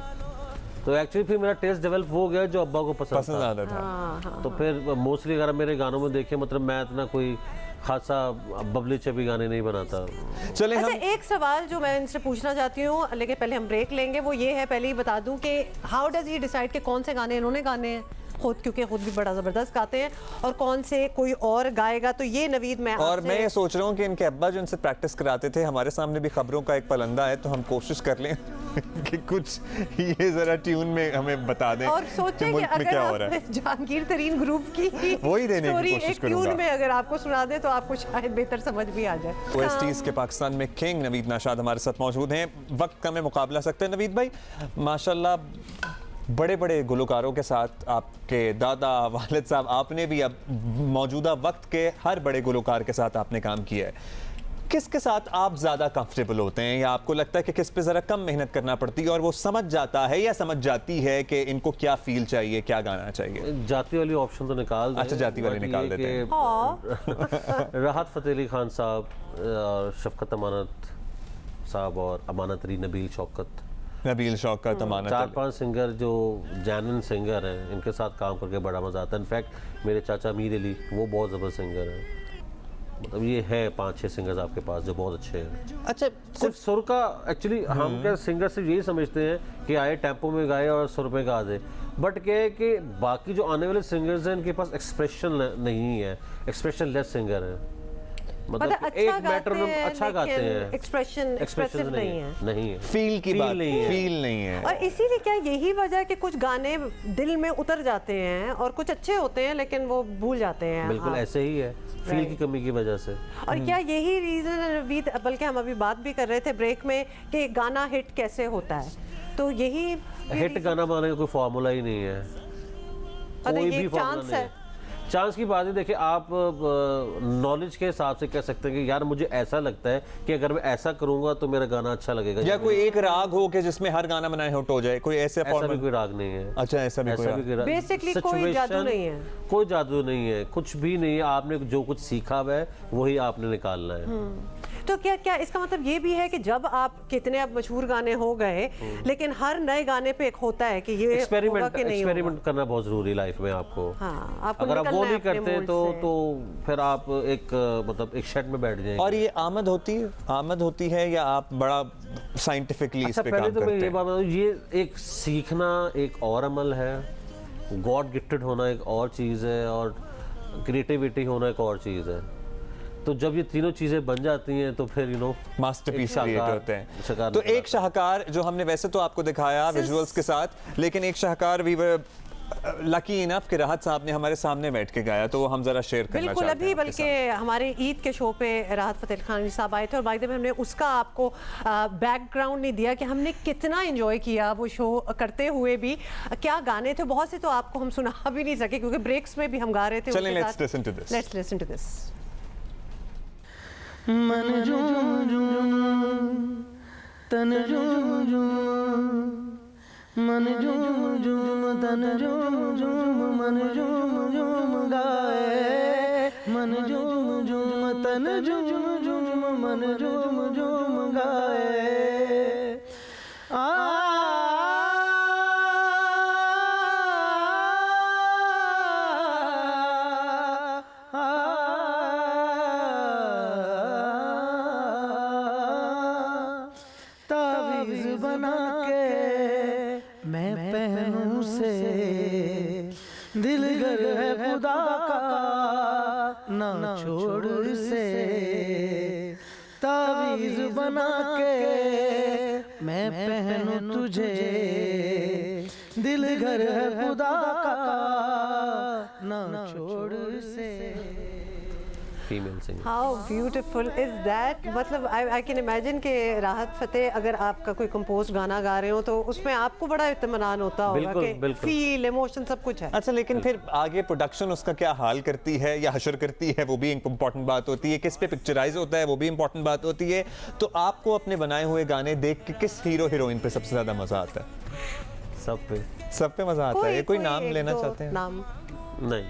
तो एक्चुअली फिर मेरा टेस्ट डेवलप हो गया जो अब्बा को पसंद आता था। तो फिर मोस्टली अगर मेरे गानों में देखें, मतलब मैं इतना कोई खासा बबली चबी गाने नहीं बनाता। चले अच्छा, एक सवाल जो मैं इनसे पूछना चाहती हूँ, लेकिन पहले हम ब्रेक लेंगे, वो ये है, पहले ही बता दूं कि हाउ डज ही डिसाइड कि कौन से गाने इन्होंने गाने हैं खुद, क्योंकि खुद भी बड़ा ज़बरदस्त गाते हैं, और कौन से कोई और गाएगा। तो ये नवीद मैं और मैं ये सोच रहा हूँ कि इनके अब्बा जो इनसे प्रैक्टिस कराते थे, हमारे सामने भी खबरों का एक पलंदा है, तो हम कोशिश कर लें कि कुछ ये जरा ट्यून में हमें बता दें और सोचें कि अगर आप जहांगीर तरीन ग्रुप की वही देने स्टोरी की कोशिश एक ट्यून में अगर आपको सुना दें तो आपको शायद बेहतर समझ भी आ जाए। ओएसटीज़ के पाकिस्तान में किंग नवीद नाशाद हमारे साथ मौजूद हैं। वक्त का में मुकाबला सकते हैं नवीद भाई, माशाल्लाह बड़े बड़े गुलकारों के साथ आपके दादा वालिद साहब, आपने भी अब मौजूदा वक्त के हर बड़े गुलकार के साथ आपने काम किया है। किसके साथ आप ज़्यादा कंफर्टेबल होते हैं, या आपको लगता है कि किस पे ज़रा कम मेहनत करना पड़ती है और वो समझ जाता है या समझ जाती है कि इनको क्या फील चाहिए, क्या गाना चाहिए? जाती वाली ऑप्शन तो निकाल दें। अच्छा, जाती वाली निकाल देते हैं। राहत फ़तेह अली खान साहब और शफकत अमानत साहब और अमानत अली नबील शौकत, अमानत, 4-5 सिंगर जो जैनुइन सिंगर हैं, इनके साथ काम करके बड़ा मज़ा आता है। इनफैक्ट मेरे चाचा अमीर अली वो बहुत ज़बरदस्त सिंगर है। मतलब ये है 5-6 सिंगर्स आपके पास जो बहुत अच्छे हैं। अच्छा, सिर्फ सुर का एक्चुअली हम क्या सिंगर सिर्फ यही समझते हैं कि आए टेम्पो में गाए और सुर में गा दे, बट क्या है कि बाकी जो आने वाले सिंगर्स हैं इनके पास एक्सप्रेशन नहीं है, एक्सप्रेशन लेस सिंगर है। मतलब अच्छा एक मैटर में अच्छा गाते हैं, एक्सप्रेशन एक्सप्रेसिव नहीं है, फील की बात फील नहीं है। और इसीलिए क्या यही वजह है कि कुछ गाने दिल में उतर जाते हैं और कुछ अच्छे होते हैं लेकिन वो भूल जाते हैं। बिल्कुल ऐसे ही है, फील की कमी की वजह से। और क्या यही रीजन है नवीद, बल्कि हम अभी बात भी कर रहे थे ब्रेक में कि गाना हिट कैसे होता है, तो यही हिट गाना बनाने का कोई फार्मूला ही नहीं है, कोई भी फार्मूला नहीं है। चांस की बात है, देखिए आप नॉलेज के हिसाब से कह सकते हैं कि यार मुझे ऐसा लगता है कि अगर मैं ऐसा करूंगा तो मेरा गाना अच्छा लगेगा, या कोई एक राग हो कि जिसमें हर गाना बनाए हिट हो जाए, कोई ऐसा भी कोई राग नहीं है। अच्छा, ऐसा भी कोई बेसिकली कोई जादू नहीं है, कोई जादू नहीं है, कुछ भी नहीं है। आपने जो कुछ सीखा हुआ है वही आपने निकालना है। तो क्या इसका मतलब ये भी है कि जब आप कितने अब मशहूर गाने हो गए, लेकिन हर नए गाने पे एक होता है कि ये एक्सपेरिमेंट करना बहुत जरूरी लाइफ में आपको। अगर आप वो नहीं करते तो फिर आप एक मतलब एक शेड में बैठ जाएंगे। और ये आमद होती है या आप बड़ा साइंटिफिकली इस पे काम करते हैं? मैं ये बात बताऊं, ये एक सीखना एक और अमल है, गॉड गिफ्टेड होना एक और चीज़ है, और क्रिएटिविटी होना एक और चीज़ है। तो जब ये तीनों चीजें बन जाती हैं तो फिर मास्टरपीस क्रिएट होते हैं। तो एक शाहकार जो हमने वैसे तो आपको दिखाया विजुअल्स के साथ, लेकिन एक शाहकार वी वर लकी इनफ कि राहत साहब ने हमारे सामने बैठ के गाया, तो वो हम जरा शेयर करना चाहते हैं। बिल्कुल, अभी बल्कि हमारे ईद के शो पे राहत फ़तेह अली खान साहब आए थे और बाय द वे हमने उसका आपको बैकग्राउंड नहीं दिया कि हमने कितना एंजॉय किया वो शो करते हुए भी। क्या गाने थे, बहुत से तो आपको हम सुना भी नहीं सके क्योंकि ब्रेक्स में भी हम गा रहे थे। चलें, लेट्स लिसन टू दिस। मन झूम झूम तन झूम झूम मन झूम झूम तन झूम झूम मन झूम झूम गाए मन झूम झूम तन झूम झूम मन झूम झूम गाए तावीज़ बना के मैं पहनूं से दिल घर है खुदा का ना छोड़ से तावीज़ बना के मैं पहनूं तुझे दिल घर है खुदा का ना छोड़ से female singer. How beautiful is that. मतलब आई कैन इमेजिन कि राहत फतेह अगर आपका कोई कंपोज गाना गा रहे हो तो उसमें आपको बड़ा इत्मीनान होता होगा कि फील इमोशन सब कुछ है। अच्छा, लेकिन फिर आगे प्रोडक्शन उसका क्या हाल करती है या हशर करती है, वो भी एक इम्पॉर्टेंट बात होती है। किस पे पिक्चराइज होता है, वो भी इम्पॉर्टेंट बात होती है। तो आपको अपने बनाए हुए गाने देख के किस हीरो हीरोइन पे सबसे ज्यादा मजा आता है? सब पे मजा आता है। कोई नाम लेना चाहते हैं? नाम नहीं,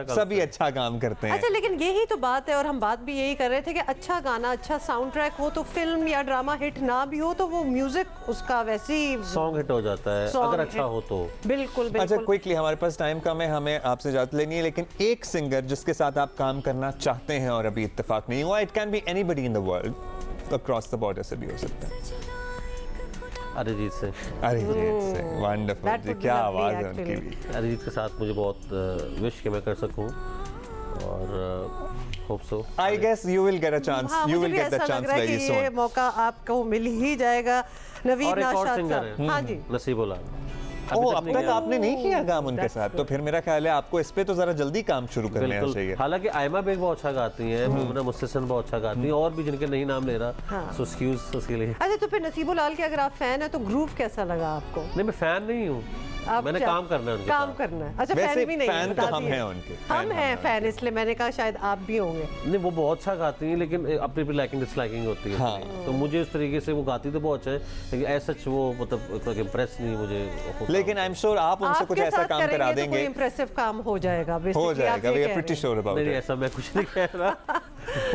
सभी अच्छा काम करते हैं। अच्छा, लेकिन यही तो बात है और हम बात भी यही कर रहे थे कि अच्छा गाना, अच्छा साउंड ट्रैक हो तो फिल्म या ड्रामा हिट ना भी हो तो वो म्यूजिक उसका वैसे ही सॉन्ग हिट हो जाता है अगर अच्छा हो तो। बिल्कुल बिल्कुल। अच्छा, क्विकली, हमारे पास टाइम कम है, हमें आपसे इजाजत लेनी है, लेकिन एक सिंगर जिसके साथ आप काम करना चाहते हैं और अभी इत्तेफाक नहीं हुआ, it can be anybody in the world, across the border से भी हो सकता है। अरिजीत सिंह। वंडरफुल जी, क्या आवाज़ है उनकी भी। अरिजीत के साथ मुझे बहुत विश कि मैं कर सकूं और hope so. I guess you will get a chance, you will get the chance very soon. ये मौका आपको मिल ही जाएगा। नवीद नाशाद साहब, हाँ जी, नसीबुल अब तक आपने नहीं किया काम उनके साथ, तो फिर मेरा ख्याल है आपको इस पे तो जरा जल्दी काम शुरू करना चाहिए। हालांकि आयमा बेग बहुत अच्छा गाती हैं, मुमना मुस्तसन बहुत अच्छा गाती हैं, और भी जिनके नहीं नाम ले रहा, सो एक्सक्यूज उसके लिए। अच्छा, तो फिर नसीबुल आल के अगर आप फैन है तो ग्रूव कैसा लगा आपको? नहीं, मैं फैन नहीं हूँ, मैंने काम करना है उनके काम साथ। करना है। अच्छा, फैन भी नहीं है? फैन तो हम हैं उनके, हम हैं फैन, इसलिए मैंने कहा शायद आप भी होंगे। नहीं, वो बहुत अच्छा गाती हैं, लेकिन अपनी अपनी लाइकिंग डिसलाइकिंग होती है। हाँ। तो मुझे इस तरीके से वो गाती तो बहुत अच्छा है, लेकिन ऐसा वो मतलब इम्प्रेस नहीं मुझे। लेकिन आई एम श्योर आप उनसे कुछ ऐसा काम करा देंगे, कोई इंप्रेसिव काम हो जाएगा। हो जाएगा, we are pretty sure about it. नहीं, ऐसा मैं कुछ नहीं कह रहा।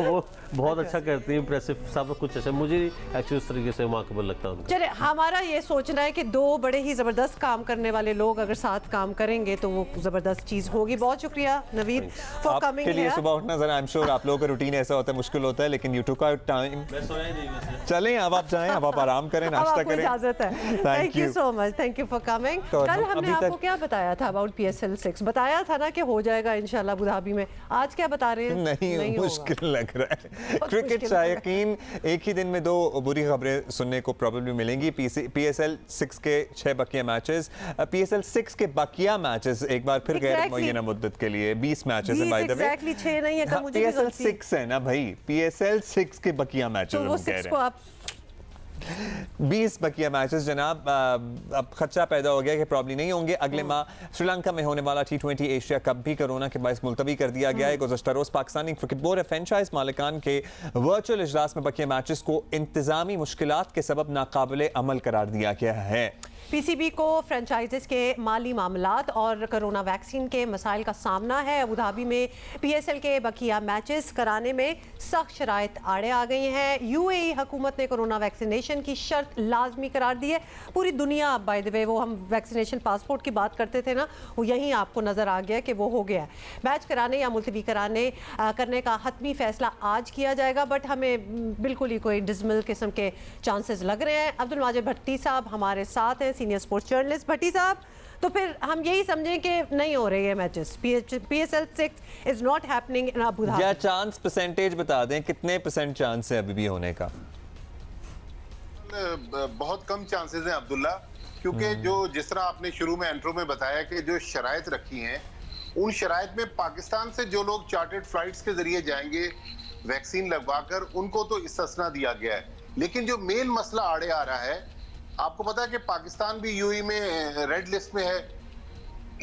वो बहुत अच्छा करती है, इंप्रेसिव, सब कुछ अच्छा। मुझे एक्चुअली उस तरीके से रिमार्केबल लगता है उनका। चलिए, हमारा ये सोचना है कि दो बड़े ही जबरदस्त काम करने वाले लोग अगर साथ काम करेंगे तो वो जबरदस्त चीज होगी। बहुत शुक्रिया नवीद फॉर कमिंग हियर। के लिए सुबह उठना जरा, आई एम श्योर आप लोगों का रूटीन ऐसा होता है, मुश्किल होता है, लेकिन यू टुक आउट टाइम। मैं सोया ही नहीं वैसे। चलें, अब आप जाएं, अब आप आराम करें, नाश्ता करें। इजाजत है। Thank you so much, thank you for coming. कल हमने आपको क्या बताया था अबाउट PSL 6? बताया था ना कि हो जाएगा इंशाल्लाह अबू धाबी में। आज क्या बता रहे हैं? नहीं मुश्किल लग रहा है। क्रिकेट शायकीन, एक ही दिन में दो बुरी खबरें सुनने को प्रॉब्लली मिलेंगी। PSL 6 के 6 बकिया मैचेस, PSL 6 के बकिया मैचेस एक बार फिर गैर मुअय्यना मुद्दत के लिए 20 मैचेस है बाय द वे। एग्जैक्टली 6 नहीं है, कल मुझे PSL 6 है ना भाई, PSL 6 के बकिया मैचेस हम कह रहे हैं। 20 बकिया मैचेस जनाब। अब खदशा पैदा हो गया कि प्रॉब्लम नहीं होंगे। अगले माह श्रीलंका में होने वाला T20 एशिया कप भी कोरोना के बायस मुलतवी कर दिया गया है। गुज़श्ता रोज़ पाकिस्तानी क्रिकेट बोर्ड फ्रेंचाइज मालिकान के वर्चुअल इजलास में बकिया मैचेस को इंतजामी मुश्किलात के सबब नाकाबिले अमल करार दिया गया है। PCB को फ्रेंचाइजेस के माली मामलात और कोरोना वैक्सीन के मसाइल का सामना है। अबू धाबी में PSL के बकिया मैचेस कराने में सख्त शराइत आड़े आ गई हैं। UAE हुकूमत ने कोरोना वैक्सीनेशन की शर्त लाजमी करार दी है। पूरी दुनिया, बाय द वे, वो हम वैक्सीनेशन पासपोर्ट की बात करते थे ना, वो यहीं आपको नज़र आ गया कि वो हो गया है। मैच कराने या मुलतवी करने का हतमी फैसला आज किया जाएगा, बट हमें बिल्कुल ही कोई डिसमिल किस्म के चांसेस लग रहे हैं। अब्दुल माजिद भट्टी साहब हमारे साथ हैं, सीनियर स्पोर्ट्स जर्नलिस्ट। भट्टी साहब, तो फिर हम यही समझें कि नहीं हो रहे हैं matches, PSL 6 is not happening in Abu Dhabi. या चांस परसेंटेज बता दें, कितने % चांस है अभी भी होने का? बहुत कम चांसेस हैं अब्दुल्ला, क्योंकि जो जिस तरह आपने शुरू में इंट्रो में बताया कि जो शराइत रखी हैं, उन शराइत में पाकिस्तान से जो लोग चार्टर्ड फ्लाइट्स के जरिए जाएंगे वैक्सीन लगवाकर, उनको तो इस्तिस्ना दिया गया है। लेकिन जो मेन मसला आड़े आ रहा है, आपको पता है कि पाकिस्तान भी UAE में रेड लिस्ट में है।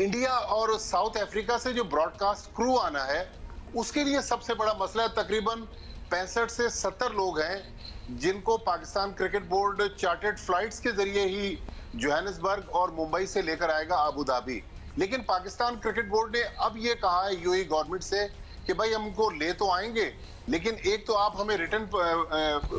इंडिया और साउथ अफ्रीका से जो ब्रॉडकास्ट क्रू आना है, उसके लिए सबसे बड़ा मसला है। तकरीबन 65 से 70 लोग हैं जिनको Pakistan cricket board chartered flights के जरिए ही जोहानिसबर्ग और मुंबई से लेकर आएगा अबू धाबी। लेकिन पाकिस्तान क्रिकेट बोर्ड ने अब ये कहा है यूएई गवर्नमेंट से कि भाई हमको ले तो आएंगे, लेकिन एक तो आप हमें रिटर्न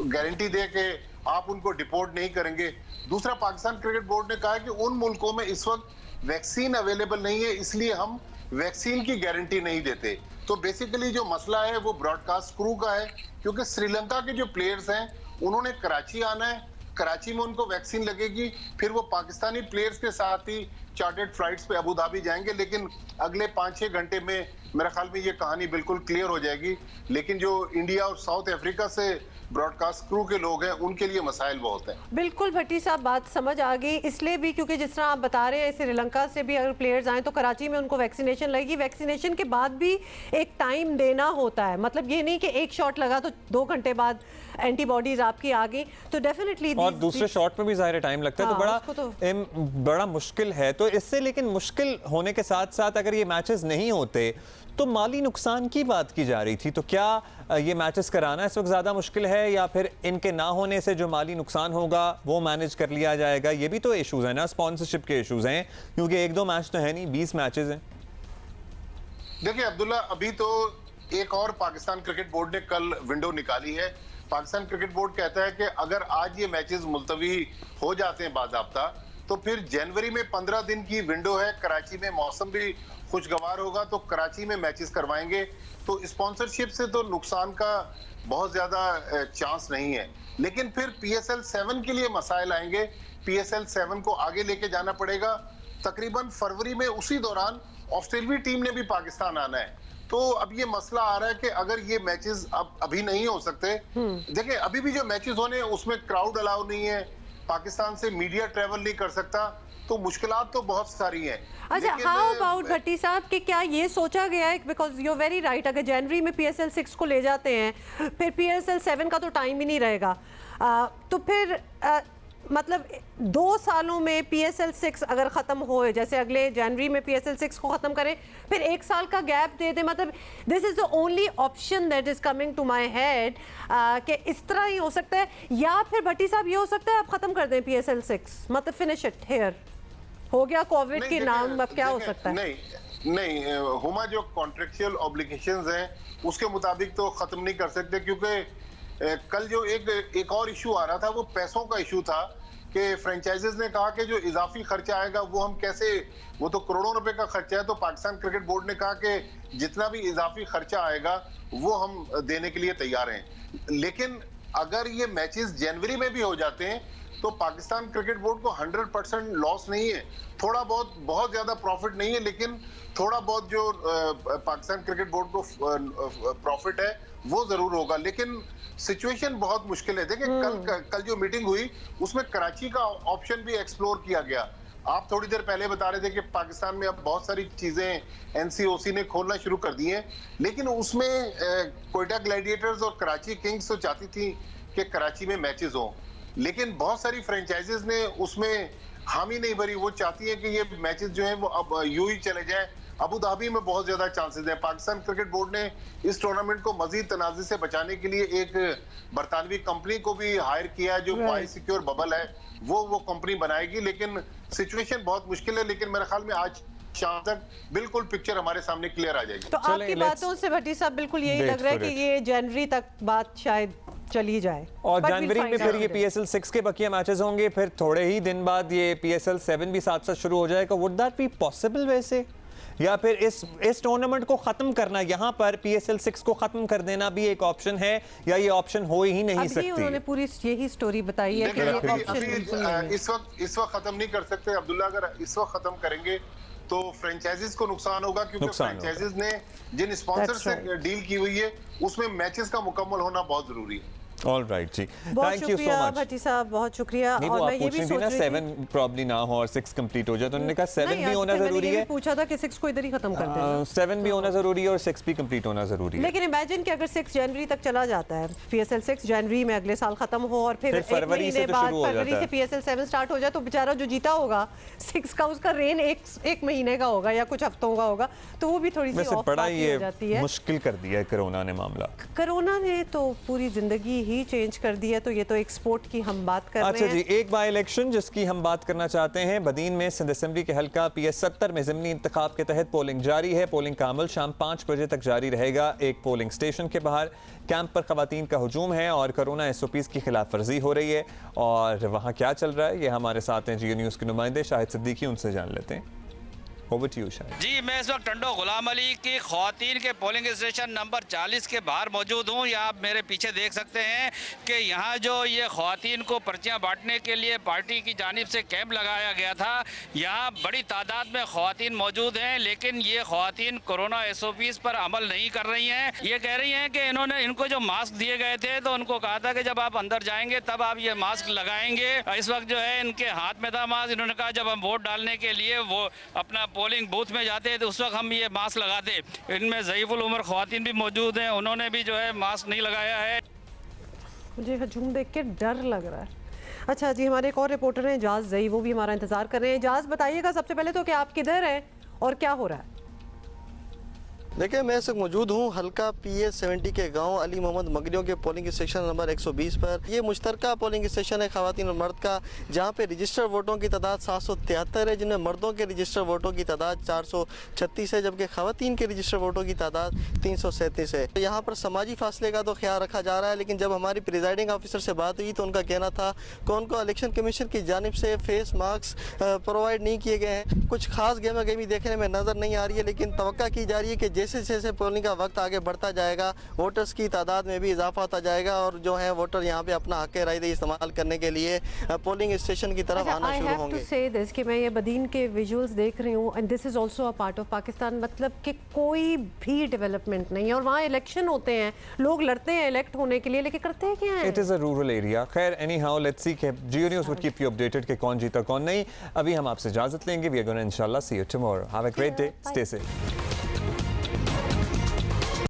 गारंटी दे के आप उनको डिपोर्ट नहीं करेंगे। दूसरा, पाकिस्तान क्रिकेट बोर्ड ने कहा है कि उन मुल्कों में इस वक्त वैक्सीन अवेलेबल नहीं है, इसलिए हम वैक्सीन की गारंटी नहीं देते। तो बेसिकली जो मसला है वो ब्रॉडकास्ट क्रू का है, क्योंकि श्रीलंका के जो प्लेयर्स हैं उन्होंने कराची आना है, कराची में उनको वैक्सीन लगेगी, फिर वो पाकिस्तानी प्लेयर्स के साथ ही चार्टर्ड फ्लाइट्स पे अबू धाबी जाएंगे। लेकिन अगले 5-6 घंटे में मेरे ख्याल में ये कहानी बिल्कुल क्लियर हो जाएगी। लेकिन जो इंडिया और साउथ अफ्रीका से ब्रॉडकास्ट क्रू के लोग हैं उनके लिए मसाइल बहुत हैं। बिल्कुल भट्टी साहब, बात समझ आ गई, इसलिए भी क्योंकि जिस तरह आप बता रहे हैं श्रीलंका से भी अगर प्लेयर्स आए तो कराची में उनको वैक्सीनेशन लगेगी, वैक्सीनेशन के बाद भी एक टाइम देना होता है। मतलब ये नहीं कि एक शॉट लगा तो 2 घंटे बाद एंटीबॉडीज आपकी आ गई, तो डेफिनेटली और दूसरे शॉट में भी ज़ाहिर टाइम लगता है। हाँ, तो बड़ा मुश्किल है। तो इससे लेकिन मुश्किल होने के साथ साथ अगर ये मैचेस नहीं होते तो माली नुकसान की बात की जा रही थी, तो क्या ये मैचेस कराना इस वक्त ज़्यादा मुश्किल है या फिर इनके ना होने से जो माली नुकसान होगा वो मैनेज कर लिया जाएगा? ये भी तो इश्यूज हैं ना, स्पॉन्सरशिप के इश्यूज हैं, क्योंकि 1-2 मैच तो है नहीं, 20 मैचेस हैं। देखिए अब्दुल्ला, अभी तो एक और पाकिस्तान क्रिकेट बोर्ड ने कल विंडो निकाली है। पाकिस्तान क्रिकेट बोर्ड कहता है कि अगर आज ये मैचेस मुलतवी हो जाते हैं बाज़ाब्ता, तो फिर जनवरी में 15 दिन की विंडो है, कराची में मौसम भी खुशगवार होगा तो कराची में मैचेस करवाएंगे। तो स्पॉन्सरशिप से तो नुकसान का बहुत ज्यादा चांस नहीं है, लेकिन फिर PSL 7 के लिए मसाइल आएंगे। PSL 7 को आगे लेके जाना पड़ेगा। तकरीबन फरवरी में उसी दौरान ऑस्ट्रेलियाई टीम ने भी पाकिस्तान आना है। तो अब ये मसला आ रहा है कि अगर ये मैचेस अब अभी नहीं हो सकते, देखिए अभी भी जो मैचेस होने हैं उसमें क्राउड अलाउ नहीं है, पाकिस्तान से मीडिया ट्रेवल नहीं कर सकता, तो मुश्किलात तो बहुत सारी हैं। अच्छा, हाउ अबाउट भट्टी साहब कि क्या ये सोचा गया है, because you are very right, अगर जनवरी में PSL 6 को ले जाते हैं फिर PSL 7 का तो टाइम ही नहीं रहेगा, तो फिर मतलब 2 सालों में PSL 6 अगर ख़त्म हो, जैसे अगले जनवरी में PSL 6 को ख़त्म करें, फिर 1 साल का गैप दे दें, मतलब this is the only option that is coming to my head कि इस तरह ही हो सकता है। या फिर भट्टी साहब ये हो सकता है आप ख़त्म कर दें PSL 6, मतलब फिनिश इट हियर, हो गया कोविड के नाम, अब क्या हो सकता है? नहीं, हुमा जो कॉन्ट्रेक्चुअल ऑब्लिगेशंस हैं उसके मुताबिक तो ख़त्म नहीं कर सकते, क्योंकि कल जो एक और इशू आ रहा था वो पैसों का इशू था कि फ्रेंचाइजीज ने कहा कि जो इजाफी खर्चा आएगा वो हम कैसे, वो तो करोड़ों रुपए का खर्चा है, तो पाकिस्तान क्रिकेट बोर्ड ने कहा कि जितना भी इजाफी खर्चा आएगा वो हम देने के लिए तैयार हैं। लेकिन अगर ये मैचेस जनवरी में भी हो जाते हैं तो पाकिस्तान क्रिकेट बोर्ड को 100% लॉस नहीं है, थोड़ा बहुत, बहुत ज्यादा प्रॉफिट नहीं है, लेकिन थोड़ा बहुत जो पाकिस्तान क्रिकेट बोर्ड को प्रॉफिट है वो जरूर होगा। लेकिन सिचुएशन बहुत मुश्किल है। देखिए कल जो मीटिंग हुई उसमें कराची का ऑप्शन भी एक्सप्लोर किया गया। आप थोड़ी देर पहले बता रहे थे कि पाकिस्तान में अब बहुत सारी चीजें NCOC ने खोलना शुरू कर दी हैं, लेकिन उसमें कोयटा ग्लैडिएटर्स और कराची किंग्स तो चाहती थी कि कराची में मैचेस हों, लेकिन बहुत सारी फ्रेंचाइजीज ने उसमें हामी नहीं भरी। वो चाहती है कि ये मैचेस जो हैं वो अब यूं ही चले जाएं। अबू धाबी में बहुत ज्यादा चांसेस हैं। पाकिस्तान क्रिकेट बोर्ड ने इस टूर्नामेंट को मजीद तनाज़े से बचाने के लिए एक बरतानवी कंपनी को भी हायर किया है, जो बाई सिक्योर बबल है, वो कंपनी बनाएगी। लेकिन सिचुएशन बहुत मुश्किल है, लेकिन मेरे ख्याल में आज शाम तक बिल्कुल पिक्चर हमारे सामने क्लियर आ जाएगी। तो आपकी बातों से भट्टी साहब बिल्कुल यही लग रहा है कि ये जनवरी तक बात शायद चली जाए, और जनवरी में फिर ये PSL 6 के बकिया मैचेस होंगे, फिर थोड़े ही दिन बाद ये PSL 7 भी साथ साथ शुरू हो जाएगा। वुड दैट बी पॉसिबल वैसे, या फिर इस टूर्नामेंट को खत्म करना, यहाँ पर PSL 6 को खत्म कर देना भी एक ऑप्शन है, या ये ऑप्शन हो ही नहीं सकती? उन्होंने पूरी यही स्टोरी बताई है कि ये ऑप्शन इस वक्त खत्म नहीं कर सकते अब्दुल्ला। अगर इस वक्त खत्म करेंगे तो फ्रेंचाइजीज को नुकसान होगा, क्योंकि फ्रेंचाइजीज ने जिन स्पॉन्सर से डील की हुई है उसमें मैचेस का मुकम्मल होना बहुत जरूरी है। ऑल राइट जी, बहुत थैंक यू सो शुक्रिया मच। भट्टी साहब, बहुत शुक्रिया। नहीं, और वो मैं आप ये पूछ भी रही थी सोच ना रही थी 7 प्रॉब्ली ना हो और 6 कंप्लीट हो जाए, तो उन्होंने कहा 7 नहीं, भी होना मैंने जरूरी ये भी है, पूछा था कि 6 को इधर ही खत्म कर देना। 7 भी होना जरूरी है और 6 भी कंप्लीट होना जरूरी है। लेकिन इमेजिन कि अगर 6 जनवरी तक चला जाता है PSL 6 जनवरी में अगले साल खत्म हो और फिर एक फरवरी से महीने तो बाद शुरू हो फरवरी जाता से PSL 7 स्टार्ट हो जाए, तो बेचारा जो जीता होगा 6 का, उसका रेन एक महीने का होगा या कुछ हफ्तों का होगा, तो वो भी थोड़ी सी वैसे ऑफ बड़ा हो ये जाती है। मुश्किल कर दिया है कोरोना ने मामला। कोरोना ने तो पूरी जिंदगी ही चेंज कर दी है, तो ये तो एक स्पोर्ट की हम बात कर अच्छा रहे जी, हैं। एक बाई इलेक्शन जिसकी हम बात करना चाहते हैं। बदीन में सिंध असेंबली के हल्का PS 70 में ज़िमनी इंतखाब के तहत पोलिंग जारी है। पोलिंग का अमल शाम 5 बजे तक जारी रहेगा। एक पोलिंग स्टेशन के बाहर कैंप पर खवातीन का हुजूम है और कोरोना SOPs की खिलाफ वर्जी हो रही है। और वहाँ क्या चल रहा है, ये हमारे साथ हैं जियो न्यूज़ के नुमाइंदे शाहिद सिद्दीकी, उनसे जान लेते हैं। Over to you Shahid. जी, मैं इस वक्त टंडो गुलाम अली की खवातीन के पोलिंग स्टेशन नंबर 40 के बाहर मौजूद हूँ। यहाँ आप मेरे पीछे देख सकते हैं कि यहाँ जो ये खवातीन को पर्चियाँ बांटने के लिए पार्टी की जानिब से कैंप लगाया गया था, यहाँ बड़ी तादाद में खवातीन मौजूद हैं, लेकिन ये खवातीन कोरोना SOPs पर अमल नहीं कर रही हैं। ये कह रही हैं कि इनको जो मास्क दिए गए थे, तो उनको कहा था कि जब आप अंदर जाएंगे तब आप ये मास्क लगाएंगे। इस वक्त जो है इनके हाथ में था मास्क। इन्होंने कहा जब हम वोट डालने के लिए वो अपना पोलिंग बूथ में जाते हैं तो उस वक्त हम ये मास्क लगाते। इनमें ज़ईफुल उम्र खवातीन भी मौजूद हैं, उन्होंने भी जो है मास्क नहीं लगाया है। मुझे हजूम देख के डर लग रहा है। अच्छा जी, हमारे एक और रिपोर्टर हैं एजाज जई, वो भी हमारा इंतजार कर रहे हैं। एजाज, बताइएगा सबसे पहले तो कि आप किधर हैं और क्या हो रहा है? देखिए, मैं इस वक्त मौजूद हूँ हल्का PS 70 के गांव अली मोहम्मद मगरियों के पोलिंग स्टेशन नंबर 120 पर। ये मुश्तरका पोलिंग स्टेशन है खवातीन और मर्द का, जहाँ पे रजिस्टर्ड वोटों की तादाद 773 है, जिनमें मर्दों के रजिस्टर्ड वोटों की तादाद 436 है, जबकि खवातीन के रजिस्टर्ड वोटों की तादाद 337 है। तो यहाँ पर समाजी फासले का तो ख्याल रखा जा रहा है, लेकिन जब हमारी प्रिजाइडिंग ऑफिसर से बात हुई तो उनका कहना था कि उनको इलेक्शन कमीशन की जानिब से फेस मास्क प्रोवाइड नहीं किए गए हैं। कुछ खास गहमा गहमी देखने में नज़र नहीं आ रही है, लेकिन तवक्का की जा रही है कि जैसे जैसे पोलिंग का वक्त आगे बढ़ता जाएगा, वोटर्स की तादाद में भी इजाफा होता जाएगा और जो है वोटर यहाँ पे अपना हक राय इस्तेमाल करने के लिए पोलिंग स्टेशन की तरफ आना शुरू होंगे। से दिस कि मैं ये बदीन के विजुअल्स देख रही हूँ and this is also a part of Pakistan, मतलब कि कोई भी डेवलपमेंट नहीं है और वहाँ इलेक्शन होते हैं, लोग लड़ते हैं इलेक्ट होने के लिए, लेकिन करते हैं क्या है? It is a rural area. खैर, एनी हाउ लेट्स सी कि Geo News would keep you updated कि कौन जीता कौन नहीं। अभी हम आपसे इजाज़त लेंगे। वी आर गोना इंशाल्लाह see you tomorrow. Have a great day, stay safe.